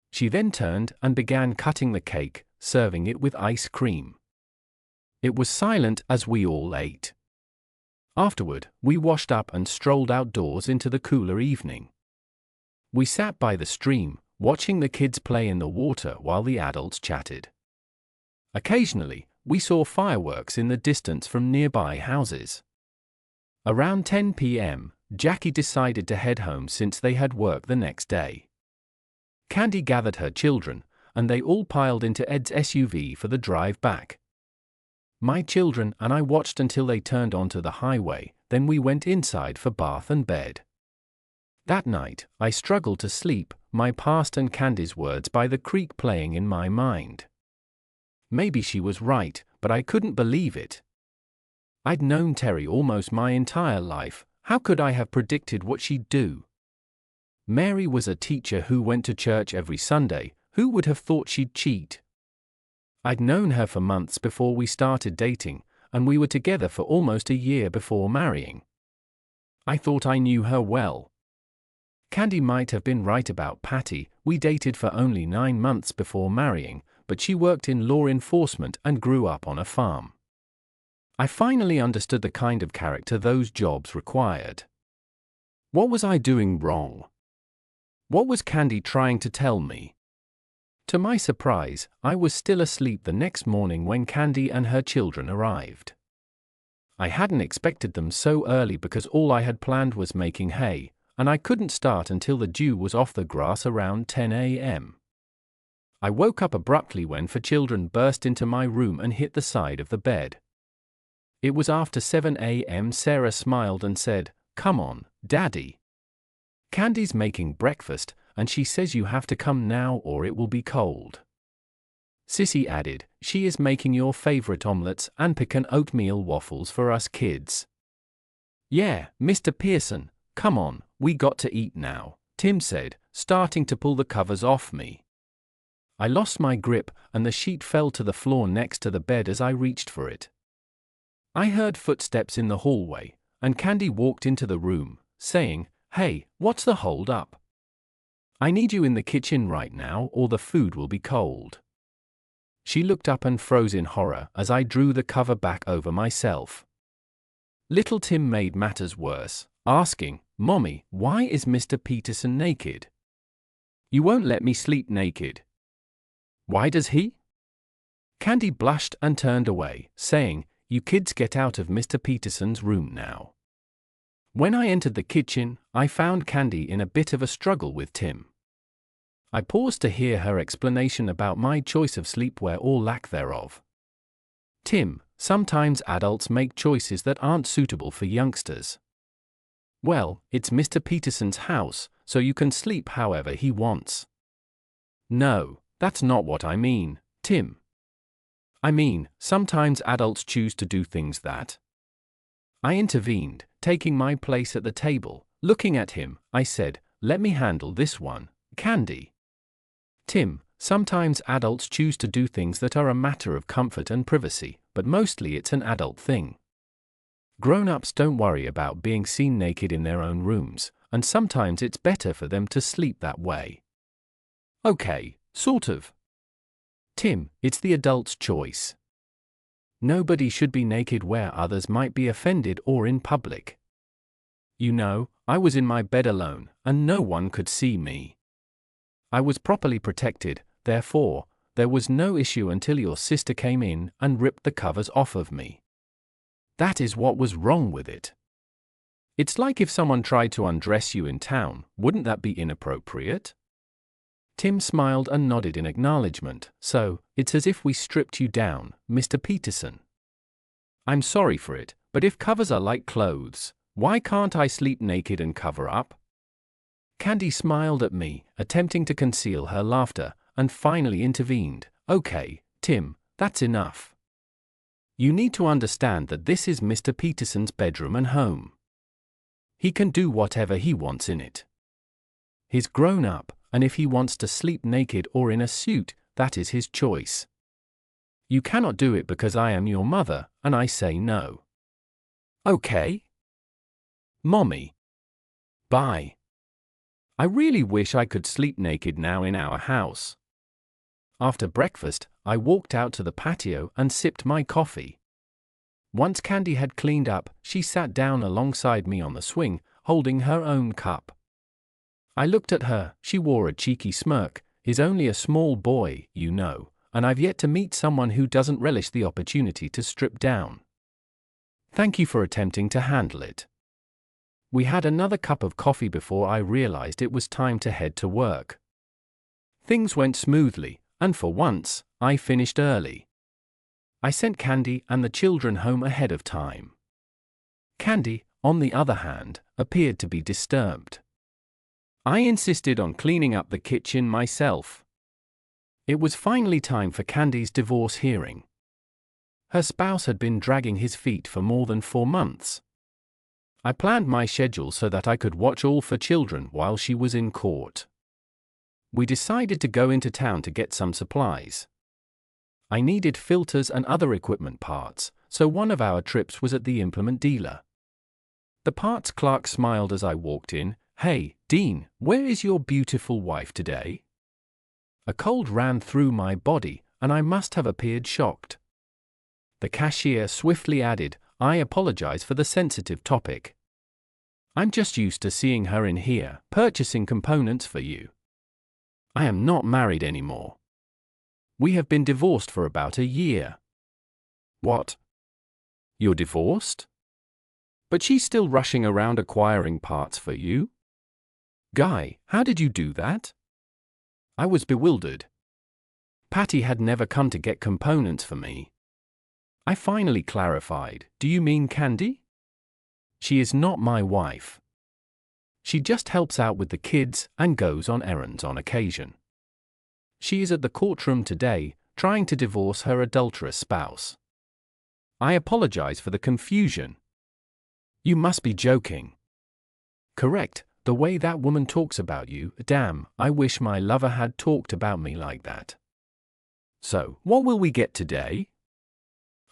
She then turned and began cutting the cake, serving it with ice cream. It was silent as we all ate. Afterward, we washed up and strolled outdoors into the cooler evening. We sat by the stream, watching the kids play in the water while the adults chatted. Occasionally, we saw fireworks in the distance from nearby houses. Around 10 p.m., Jackie decided to head home since they had work the next day. Candy gathered her children, and they all piled into Ed's SUV for the drive back. My children and I watched until they turned onto the highway, then we went inside for bath and bed. That night, I struggled to sleep, my past and Candy's words by the creek playing in my mind. Maybe she was right, but I couldn't believe it. I'd known Terry almost my entire life, how could I have predicted what she'd do? Mary was a teacher who went to church every Sunday, who would have thought she'd cheat? I'd known her for months before we started dating, and we were together for almost a year before marrying. I thought I knew her well. Candy might have been right about Patty, we dated for only 9 months before marrying, but she worked in law enforcement and grew up on a farm. I finally understood the kind of character those jobs required. What was I doing wrong? What was Candy trying to tell me? To my surprise, I was still asleep the next morning when Candy and her children arrived. I hadn't expected them so early because all I had planned was making hay, and I couldn't start until the dew was off the grass around 10 a.m. I woke up abruptly when 4 children burst into my room and hit the side of the bed. It was after 7 a.m. Sarah smiled and said, "Come on, Daddy. Candy's making breakfast, and she says you have to come now or it will be cold. Sissy added, she is making your favorite omelets and pecan oatmeal waffles for us kids. Yeah, Mr. Pearson, come on, we got to eat now, Tim said, starting to pull the covers off me. I lost my grip and the sheet fell to the floor next to the bed as I reached for it. I heard footsteps in the hallway, and Candy walked into the room, saying, "Hey, what's the hold up? I need you in the kitchen right now or the food will be cold." She looked up and froze in horror as I drew the cover back over myself. Little Tim made matters worse, asking, "Mommy, why is Mr. Peterson naked? You won't let me sleep naked." "Why does he?" Candy blushed and turned away, saying, "You kids get out of Mr. Peterson's room now." When I entered the kitchen, I found Candy in a bit of a struggle with Tim. I paused to hear her explanation about my choice of sleepwear or lack thereof. "Tim, sometimes adults make choices that aren't suitable for youngsters." "Well, it's Mr. Peterson's house, so you can sleep however he wants." "No, that's not what I mean, Tim. I mean, sometimes adults choose to do things that..." I intervened, taking my place at the table. Looking at him, I said, "Let me handle this one, Candy." "Tim, sometimes adults choose to do things that are a matter of comfort and privacy, but mostly it's an adult thing. Grown-ups don't worry about being seen naked in their own rooms, and sometimes it's better for them to sleep that way." "Okay, sort of. Tim, it's the adult's choice. Nobody should be naked where others might be offended or in public. You know, I was in my bed alone, and no one could see me. I was properly protected, therefore, there was no issue until your sister came in and ripped the covers off of me. That is what was wrong with it. It's like if someone tried to undress you in town, wouldn't that be inappropriate?" Tim smiled and nodded in acknowledgement. "So, it's as if we stripped you down, Mr. Peterson. I'm sorry for it, but if covers are like clothes, why can't I sleep naked and cover up?" Candy smiled at me, attempting to conceal her laughter, and finally intervened. "Okay, Tim, that's enough. You need to understand that this is Mr. Peterson's bedroom and home. He can do whatever he wants in it. He's grown up, and if he wants to sleep naked or in a suit, that is his choice. You cannot do it because I am your mother, and I say no. Okay? Mommy. Bye. I really wish I could sleep naked now in our house." After breakfast, I walked out to the patio and sipped my coffee. Once Candy had cleaned up, she sat down alongside me on the swing, holding her own cup. I looked at her, she wore a cheeky smirk. "He's only a small boy, you know, and I've yet to meet someone who doesn't relish the opportunity to strip down. Thank you for attempting to handle it." We had another cup of coffee before I realized it was time to head to work. Things went smoothly, and for once, I finished early. I sent Candy and the children home ahead of time. Candy, on the other hand, appeared to be disturbed. I insisted on cleaning up the kitchen myself. It was finally time for Candy's divorce hearing. Her spouse had been dragging his feet for more than 4 months. I planned my schedule so that I could watch all 4 children while she was in court. We decided to go into town to get some supplies. I needed filters and other equipment parts, so one of our trips was at the implement dealer. The parts clerk smiled as I walked in. "Hey, Dean, where is your beautiful wife today?" A cold ran through my body, and I must have appeared shocked. The cashier swiftly added, "I apologize for the sensitive topic. I'm just used to seeing her in here, purchasing components for you. I am not married anymore. We have been divorced for about a year." "What? You're divorced? But she's still rushing around acquiring parts for you? Guy, how did you do that?" I was bewildered. Patty had never come to get components for me. I finally clarified, "Do you mean Candy? She is not my wife. She just helps out with the kids and goes on errands on occasion. She is at the courtroom today, trying to divorce her adulterous spouse. I apologize for the confusion. You must be joking. Correct, the way that woman talks about you, damn, I wish my lover had talked about me like that. So, what will we get today?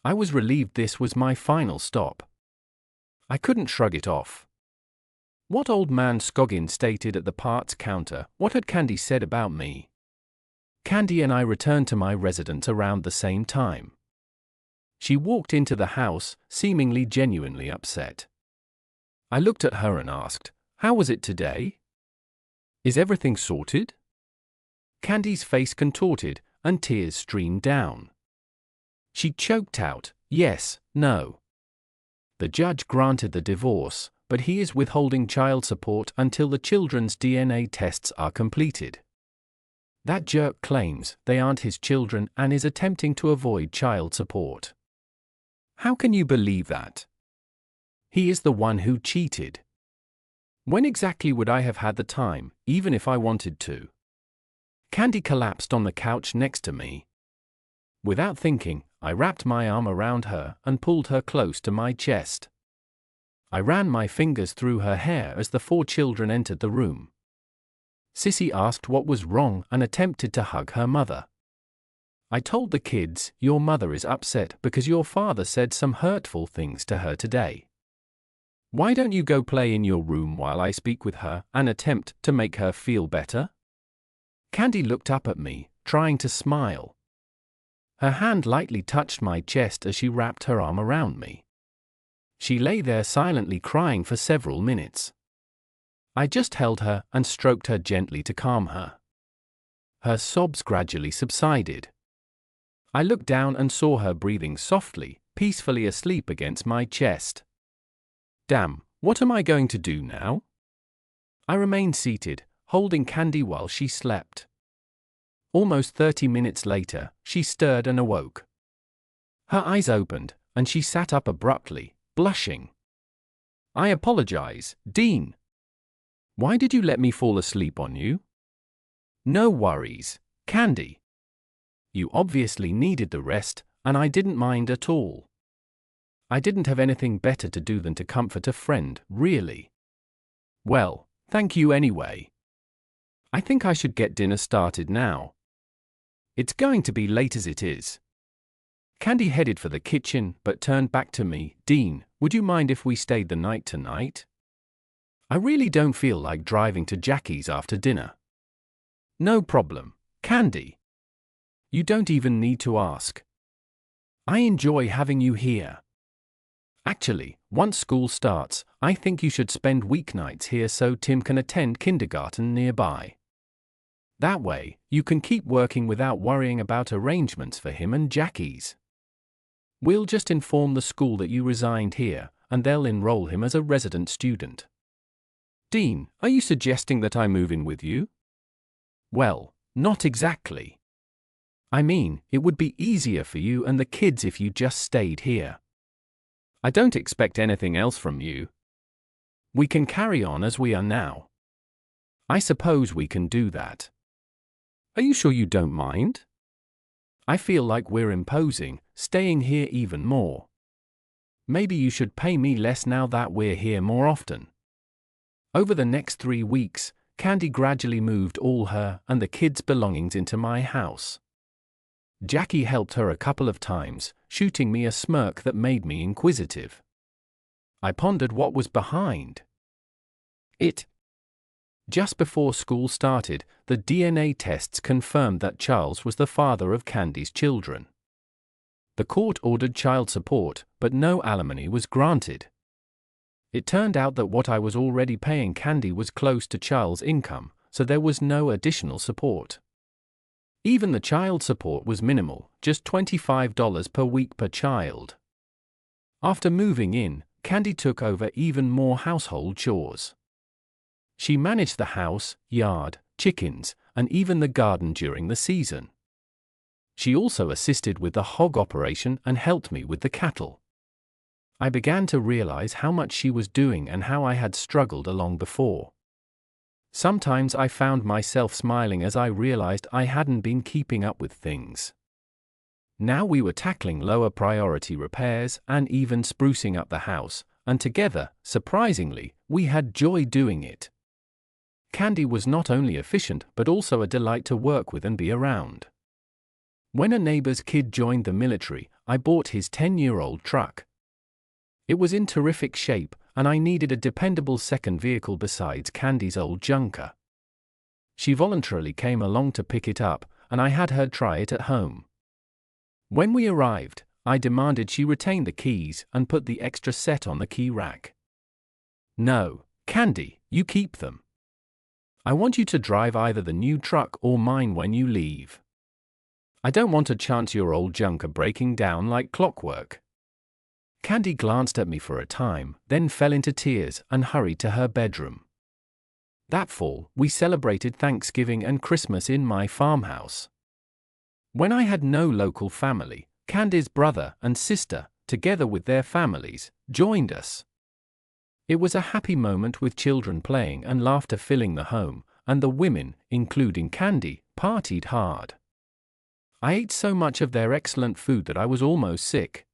I was relieved this was my final stop. I couldn't shrug it off. What old man Scoggin stated at the parts counter, what had Candy said about me? Candy and I returned to my residence around the same time. She walked into the house, seemingly genuinely upset. I looked at her and asked, "How was it today? Is everything sorted?" Candy's face contorted, and tears streamed down. She choked out, "Yes, no." The judge granted the divorce, but he is withholding child support until the children's DNA tests are completed. That jerk claims they aren't his children and is attempting to avoid child support. How can you believe that? He is the one who cheated. When exactly would I have had the time, even if I wanted to? Candy collapsed on the couch next to me. Without thinking, I wrapped my arm around her and pulled her close to my chest. I ran my fingers through her hair as the 4 children entered the room. Sissy asked what was wrong and attempted to hug her mother. I told the kids, "Your mother is upset because your father said some hurtful things to her today. Why don't you go play in your room while I speak with her and attempt to make her feel better?" Candy looked up at me, trying to smile. Her hand lightly touched my chest as she wrapped her arm around me. She lay there silently crying for several minutes. I just held her and stroked her gently to calm her. Her sobs gradually subsided. I looked down and saw her breathing softly, peacefully asleep against my chest. Damn, what am I going to do now? I remained seated, holding Candy while she slept. Almost 30 minutes later, she stirred and awoke. Her eyes opened, and she sat up abruptly, blushing. "I apologize, Dean. Why did you let me fall asleep on you?" "No worries, Candy. You obviously needed the rest, and I didn't mind at all. I didn't have anything better to do than to comfort a friend, really. Well, thank you anyway. I think I should get dinner started now. It's going to be late as it is." Candy headed for the kitchen but turned back to me. "Dean, would you mind if we stayed the night tonight? I really don't feel like driving to Jackie's after dinner." "No problem, Candy. You don't even need to ask. I enjoy having you here. Actually, once school starts, I think you should spend weeknights here so Tim can attend kindergarten nearby. That way, you can keep working without worrying about arrangements for him and Jackie's. We'll just inform the school that you resigned here, and they'll enroll him as a resident student." "Dean, are you suggesting that I move in with you?" "Well, not exactly. I mean, it would be easier for you and the kids if you just stayed here. I don't expect anything else from you. We can carry on as we are now. I suppose we can do that. Are you sure you don't mind? I feel like we're imposing, staying here even more. Maybe you should pay me less now that we're here more often." Over the next 3 weeks, Candy gradually moved all her and the kids' belongings into my house. Jackie helped her a couple of times, shooting me a smirk that made me inquisitive. I pondered what was behind it. Just before school started, the DNA tests confirmed that Charles was the father of Candy's children. The court ordered child support, but no alimony was granted. It turned out that what I was already paying Candy was close to Charles' income, so there was no additional support. Even the child support was minimal, just $25 per week per child. After moving in, Candy took over even more household chores. She managed the house, yard, chickens, and even the garden during the season. She also assisted with the hog operation and helped me with the cattle. I began to realize how much she was doing and how I had struggled along before. Sometimes I found myself smiling as I realized I hadn't been keeping up with things. Now we were tackling lower priority repairs and even sprucing up the house, and together, surprisingly, we had joy doing it. Candy was not only efficient but also a delight to work with and be around. When a neighbor's kid joined the military, I bought his 10-year-old truck. It was in terrific shape, and I needed a dependable second vehicle besides Candy's old junker. She voluntarily came along to pick it up, and I had her try it at home. When we arrived, I demanded she retain the keys and put the extra set on the key rack. "No, Candy, you keep them. I want you to drive either the new truck or mine when you leave. I don't want to chance your old junker breaking down like clockwork." Candy glanced at me for a time, then fell into tears and hurried to her bedroom. That fall, we celebrated Thanksgiving and Christmas in my farmhouse. When I had no local family, Candy's brother and sister, together with their families, joined us. It was a happy moment with children playing and laughter filling the home, and the women, including Candy, partied hard. I ate so much of their excellent food that I was almost sick.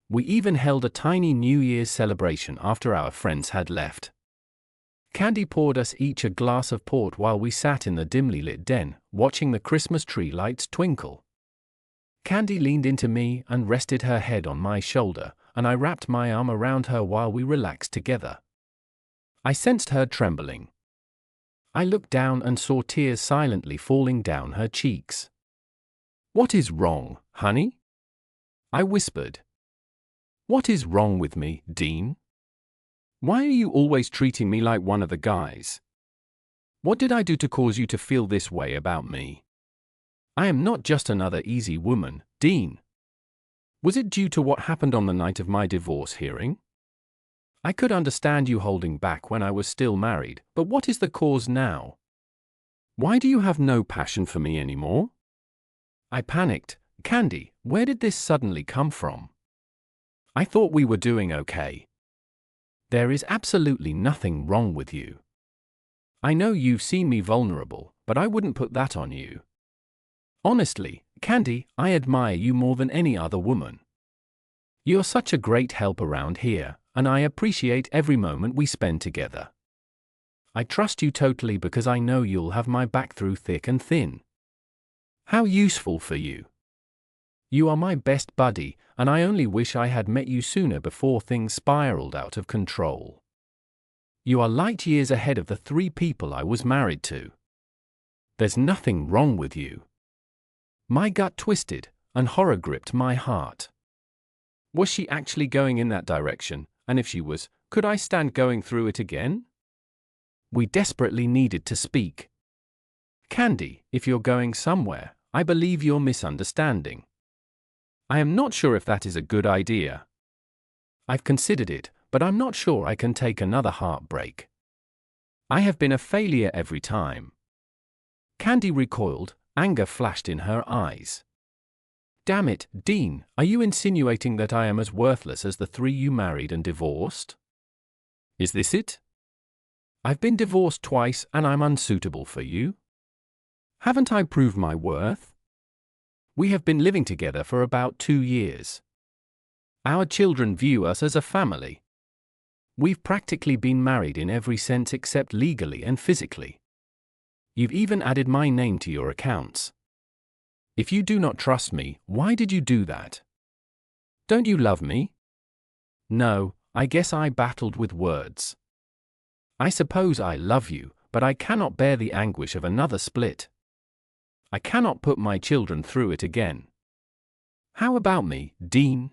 We even held a tiny New Year's celebration after our friends had left. Candy poured us each a glass of port while we sat in the dimly lit den, watching the Christmas tree lights twinkle. Candy leaned into me and rested her head on my shoulder, and I wrapped my arm around her while we relaxed together. I sensed her trembling. I looked down and saw tears silently falling down her cheeks. "What is wrong, honey?" I whispered. "What is wrong with me, Dean? Why are you always treating me like one of the guys? What did I do to cause you to feel this way about me? I am not just another easy woman, Dean. Was it due to what happened on the night of my divorce hearing? I could understand you holding back when I was still married, but what is the cause now? Why do you have no passion for me anymore?" I panicked. "Candy, where did this suddenly come from? I thought we were doing okay. There is absolutely nothing wrong with you. I know you've seen me vulnerable, but I wouldn't put that on you. Honestly, Candy, I admire you more than any other woman. You're such a great help around here, and I appreciate every moment we spend together. I trust you totally because I know you'll have my back through thick and thin. How useful for you. You are my best buddy, and I only wish I had met you sooner before things spiraled out of control. You are light years ahead of the 3 people I was married to. There's nothing wrong with you." My gut twisted, and horror gripped my heart. Was she actually going in that direction, and if she was, could I stand going through it again? We desperately needed to speak. "Candy, if you're going somewhere, I believe you're misunderstanding. I am not sure if that is a good idea. I've considered it, but I'm not sure I can take another heartbreak. I have been a failure every time." Candy recoiled, anger flashed in her eyes. "Damn it, Dean, are you insinuating that I am as worthless as the 3 you married and divorced? Is this it? I've been divorced twice and I'm unsuitable for you? Haven't I proved my worth? We have been living together for about 2 years. Our children view us as a family. We've practically been married in every sense except legally and physically. You've even added my name to your accounts. If you do not trust me, why did you do that? Don't you love me?" No, I guess I battled with words. I suppose I love you, but I cannot bear the anguish of another split. I cannot put my children through it again. How about me, Dean?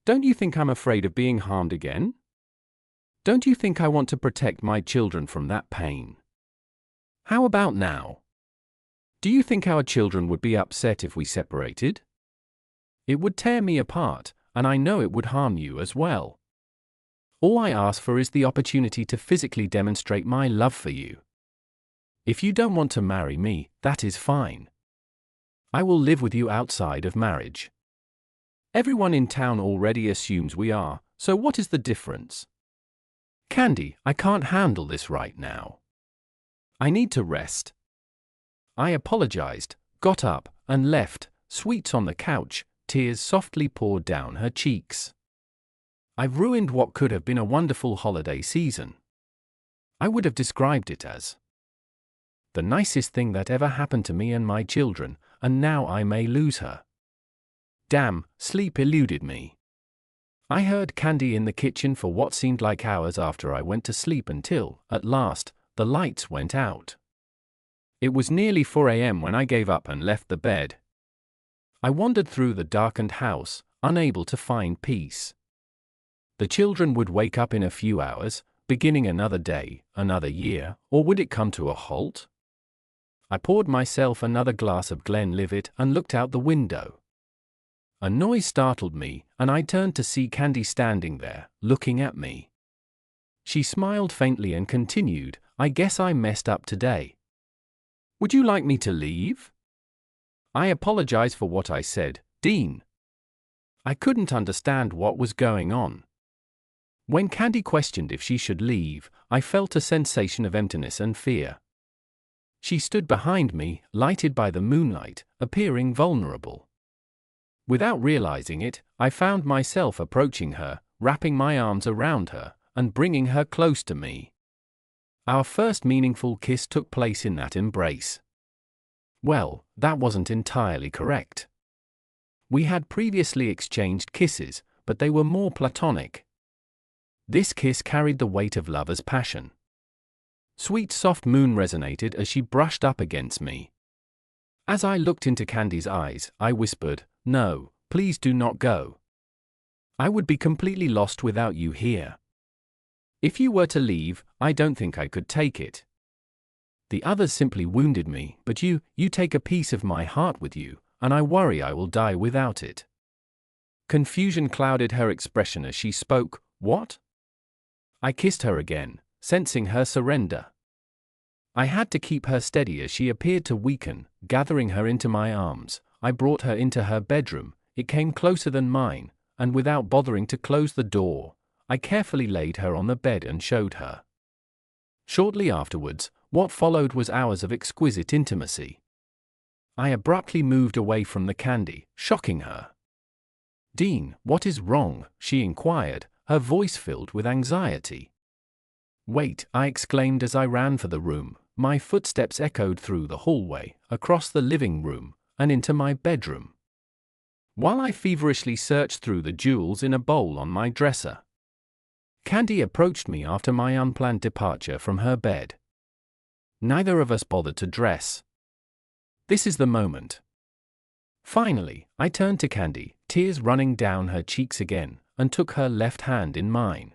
Don't you think I'm afraid of being harmed again? Don't you think I want to protect my children from that pain? How about now? Do you think our children would be upset if we separated? It would tear me apart, and I know it would harm you as well. All I ask for is the opportunity to physically demonstrate my love for you. If you don't want to marry me, that is fine. I will live with you outside of marriage. Everyone in town already assumes we are, so what is the difference? Candy, I can't handle this right now. I need to rest. I apologized, got up, and left, sweets on the couch, tears softly poured down her cheeks. I've ruined what could have been a wonderful holiday season. I would have described it as the nicest thing that ever happened to me and my children, and now I may lose her. Damn, sleep eluded me. I heard Candy in the kitchen for what seemed like hours after I went to sleep until, at last, the lights went out. It was nearly 4 a.m. when I gave up and left the bed. I wandered through the darkened house, unable to find peace. The children would wake up in a few hours, beginning another day, another year, or would it come to a halt? I poured myself another glass of Glenlivet and looked out the window. A noise startled me, and I turned to see Candy standing there, looking at me. She smiled faintly and continued, "I guess I messed up today. Would you like me to leave?" I apologize for what I said, Dean. I couldn't understand what was going on. When Candy questioned if she should leave, I felt a sensation of emptiness and fear. She stood behind me, lighted by the moonlight, appearing vulnerable. Without realizing it, I found myself approaching her, wrapping my arms around her, and bringing her close to me. Our first meaningful kiss took place in that embrace. Well, that wasn't entirely correct. We had previously exchanged kisses, but they were more platonic. This kiss carried the weight of lovers' passion. Sweet soft moon resonated as she brushed up against me. As I looked into Candy's eyes, I whispered, "No, please do not go. I would be completely lost without you here. If you were to leave, I don't think I could take it. The others simply wounded me, but you take a piece of my heart with you, and I worry I will die without it." Confusion clouded her expression as she spoke. "What?" I kissed her again, sensing her surrender. I had to keep her steady as she appeared to weaken. Gathering her into my arms, I brought her into her bedroom. It came closer than mine, and without bothering to close the door, I carefully laid her on the bed and showed her. Shortly afterwards, what followed was hours of exquisite intimacy. I abruptly moved away from the Candy, shocking her. "Dean, what is wrong?" she inquired, her voice filled with anxiety. "Wait," I exclaimed as I ran for the room. My footsteps echoed through the hallway, across the living room, and into my bedroom. While I feverishly searched through the jewels in a bowl on my dresser, Candy approached me after my unplanned departure from her bed. Neither of us bothered to dress. This is the moment. Finally, I turned to Candy, tears running down her cheeks again, and took her left hand in mine.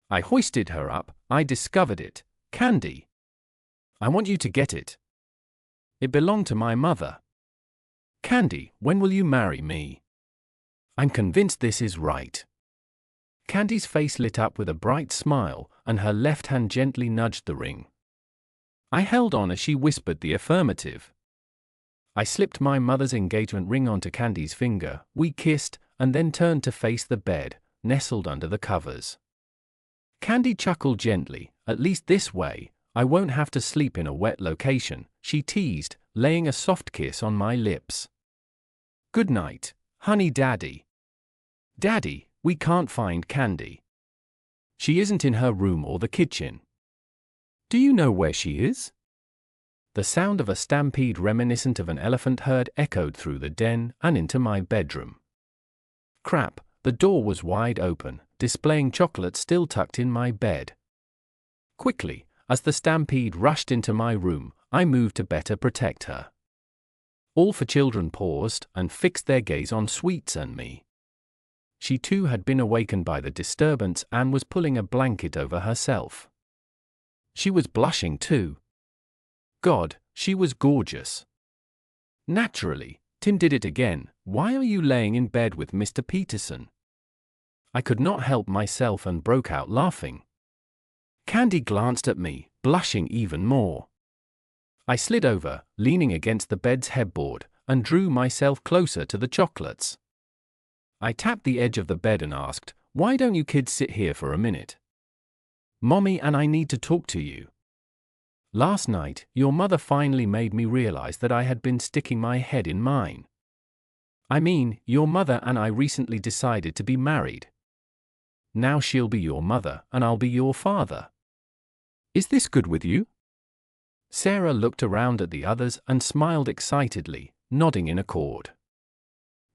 I hoisted her up. "I discovered it, Candy. I want you to get it. It belonged to my mother. Candy, when will you marry me? I'm convinced this is right." Candy's face lit up with a bright smile, and her left hand gently nudged the ring. I held on as she whispered the affirmative. I slipped my mother's engagement ring onto Candy's finger. We kissed, and then turned to face the bed, nestled under the covers. Candy chuckled gently. "At least this way, I won't have to sleep in a wet location," she teased, laying a soft kiss on my lips. "Good night, honey daddy." "Daddy, we can't find Candy. She isn't in her room or the kitchen. Do you know where she is?" The sound of a stampede reminiscent of an elephant herd echoed through the den and into my bedroom. Crap, the door was wide open, displaying chocolate still tucked in my bed. Quickly, as the stampede rushed into my room, I moved to better protect her. All for Children paused and fixed their gaze on Sweets and me. She too had been awakened by the disturbance and was pulling a blanket over herself. She was blushing too. God, she was gorgeous. Naturally, Tim did it again. "Why are you laying in bed with Mr. Peterson?" I could not help myself and broke out laughing. Candy glanced at me, blushing even more. I slid over, leaning against the bed's headboard, and drew myself closer to the chocolates. I tapped the edge of the bed and asked, "Why don't you kids sit here for a minute? Mommy and I need to talk to you." Last night, your mother finally made me realize that I had been sticking my head in mine. I mean, your mother and I recently decided to be married. Now she'll be your mother and I'll be your father. Is this good with you?" Sarah looked around at the others and smiled excitedly, nodding in accord.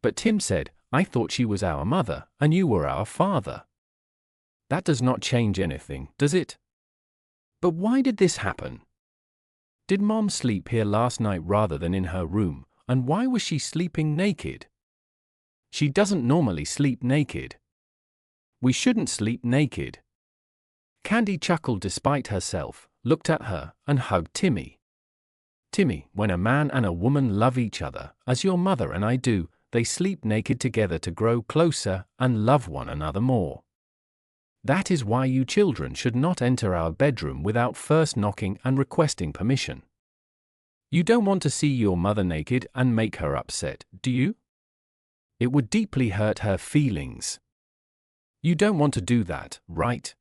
"But Tim said, I thought she was our mother and you were our father. That does not change anything, does it? But why did this happen? Did Mom sleep here last night rather than in her room, and why was she sleeping naked? She doesn't normally sleep naked. We shouldn't sleep naked." Candy chuckled despite herself, looked at her, and hugged Timmy. "Timmy, when a man and a woman love each other, as your mother and I do, they sleep naked together to grow closer and love one another more. That is why you children should not enter our bedroom without first knocking and requesting permission. You don't want to see your mother naked and make her upset, do you? It would deeply hurt her feelings. You don't want to do that, right?"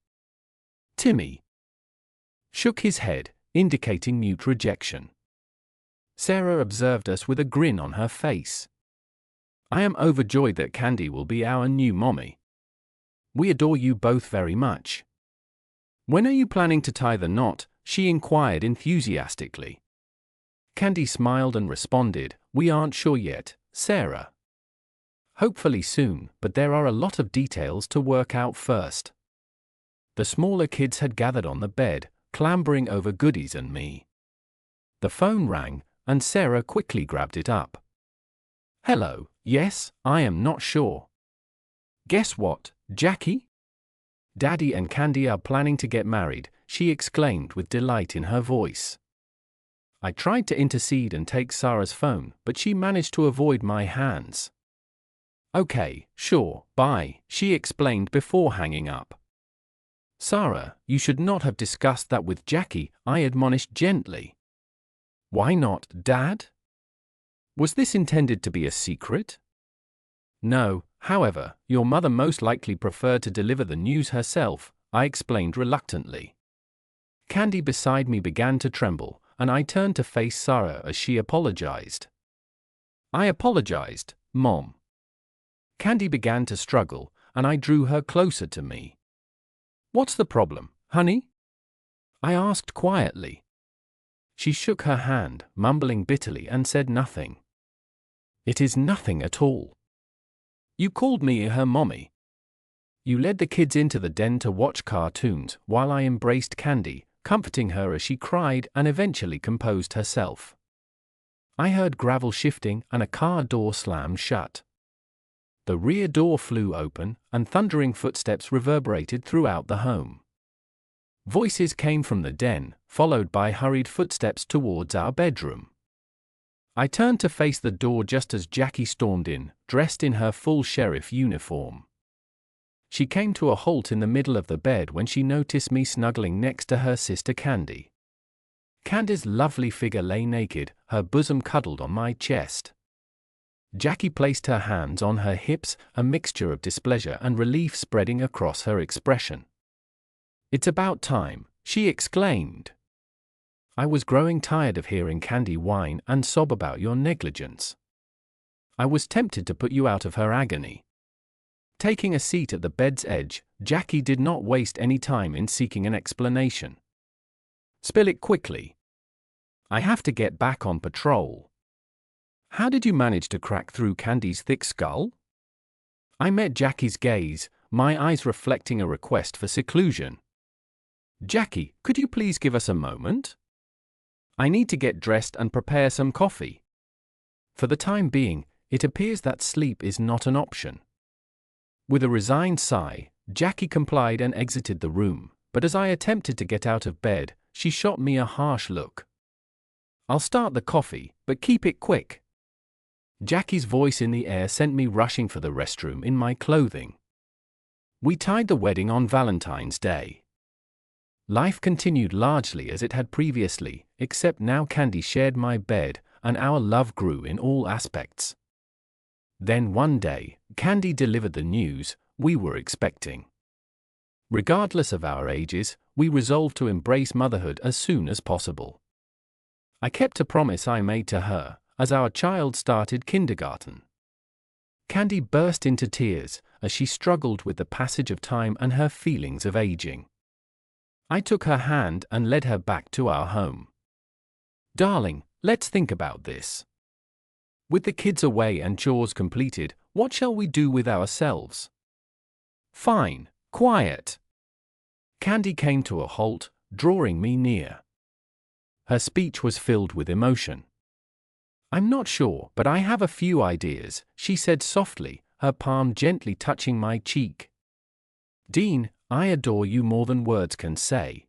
Timmy shook his head, indicating mute rejection. Sarah observed us with a grin on her face. "I am overjoyed that Candy will be our new mommy. We adore you both very much. When are you planning to tie the knot?" she inquired enthusiastically. Candy smiled and responded, "We aren't sure yet, Sarah. Hopefully soon, but there are a lot of details to work out first." The smaller kids had gathered on the bed, clambering over Goodies and me. The phone rang, and Sarah quickly grabbed it up. "Hello, yes, I am not sure. Guess what, Jackie? Daddy and Candy are planning to get married," she exclaimed with delight in her voice. I tried to intercede and take Sarah's phone, but she managed to avoid my hands. "Okay, sure, bye," she explained before hanging up. "Sarah, you should not have discussed that with Jackie," I admonished gently. "Why not, Dad? Was this intended to be a secret?" "No, however, your mother most likely preferred to deliver the news herself," I explained reluctantly. Candy beside me began to tremble, and I turned to face Sarah as she apologized. "I apologized, Mom." Candy began to struggle, and I drew her closer to me. "What's the problem, honey?" I asked quietly. She shook her hand, mumbling bitterly, and said nothing. "It is nothing at all. You called me her mommy. You led the kids into the den to watch cartoons while I embraced Candy, comforting her as she cried and eventually composed herself. I heard gravel shifting and a car door slammed shut. The rear door flew open, and thundering footsteps reverberated throughout the home. Voices came from the den, followed by hurried footsteps towards our bedroom. I turned to face the door just as Jackie stormed in, dressed in her full sheriff uniform. She came to a halt in the middle of the bed when she noticed me snuggling next to her sister Candy. Candy's lovely figure lay naked, her bosom cuddled on my chest. Jackie placed her hands on her hips, a mixture of displeasure and relief spreading across her expression. "It's about time," she exclaimed. "I was growing tired of hearing Candy whine and sob about your negligence. I was tempted to put you out of her agony." Taking a seat at the bed's edge, Jackie did not waste any time in seeking an explanation. "Spill it quickly. I have to get back on patrol. How did you manage to crack through Candy's thick skull?" I met Jackie's gaze, my eyes reflecting a request for seclusion. "Jackie, could you please give us a moment? I need to get dressed and prepare some coffee." For the time being, it appears that sleep is not an option. With a resigned sigh, Jackie complied and exited the room, but as I attempted to get out of bed, she shot me a harsh look. "I'll start the coffee, but keep it quick." Jackie's voice in the air sent me rushing for the restroom in my clothing. We tied the wedding on Valentine's Day. Life continued largely as it had previously, except now Candy shared my bed, and our love grew in all aspects. Then one day, Candy delivered the news we were expecting. Regardless of our ages, we resolved to embrace motherhood as soon as possible. I kept a promise I made to her, as our child started kindergarten. Candy burst into tears as she struggled with the passage of time and her feelings of aging. I took her hand and led her back to our home. "Darling, let's think about this. With the kids away and chores completed, what shall we do with ourselves?" "Fine, quiet." Candy came to a halt, drawing me near. Her speech was filled with emotion. "I'm not sure, but I have a few ideas," she said softly, her palm gently touching my cheek. "Dean, I adore you more than words can say."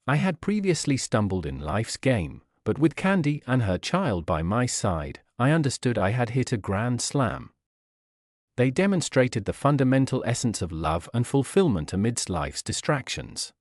I had previously stumbled in life's game, but with Candy and her child by my side, I understood I had hit a grand slam. They demonstrated the fundamental essence of love and fulfillment amidst life's distractions.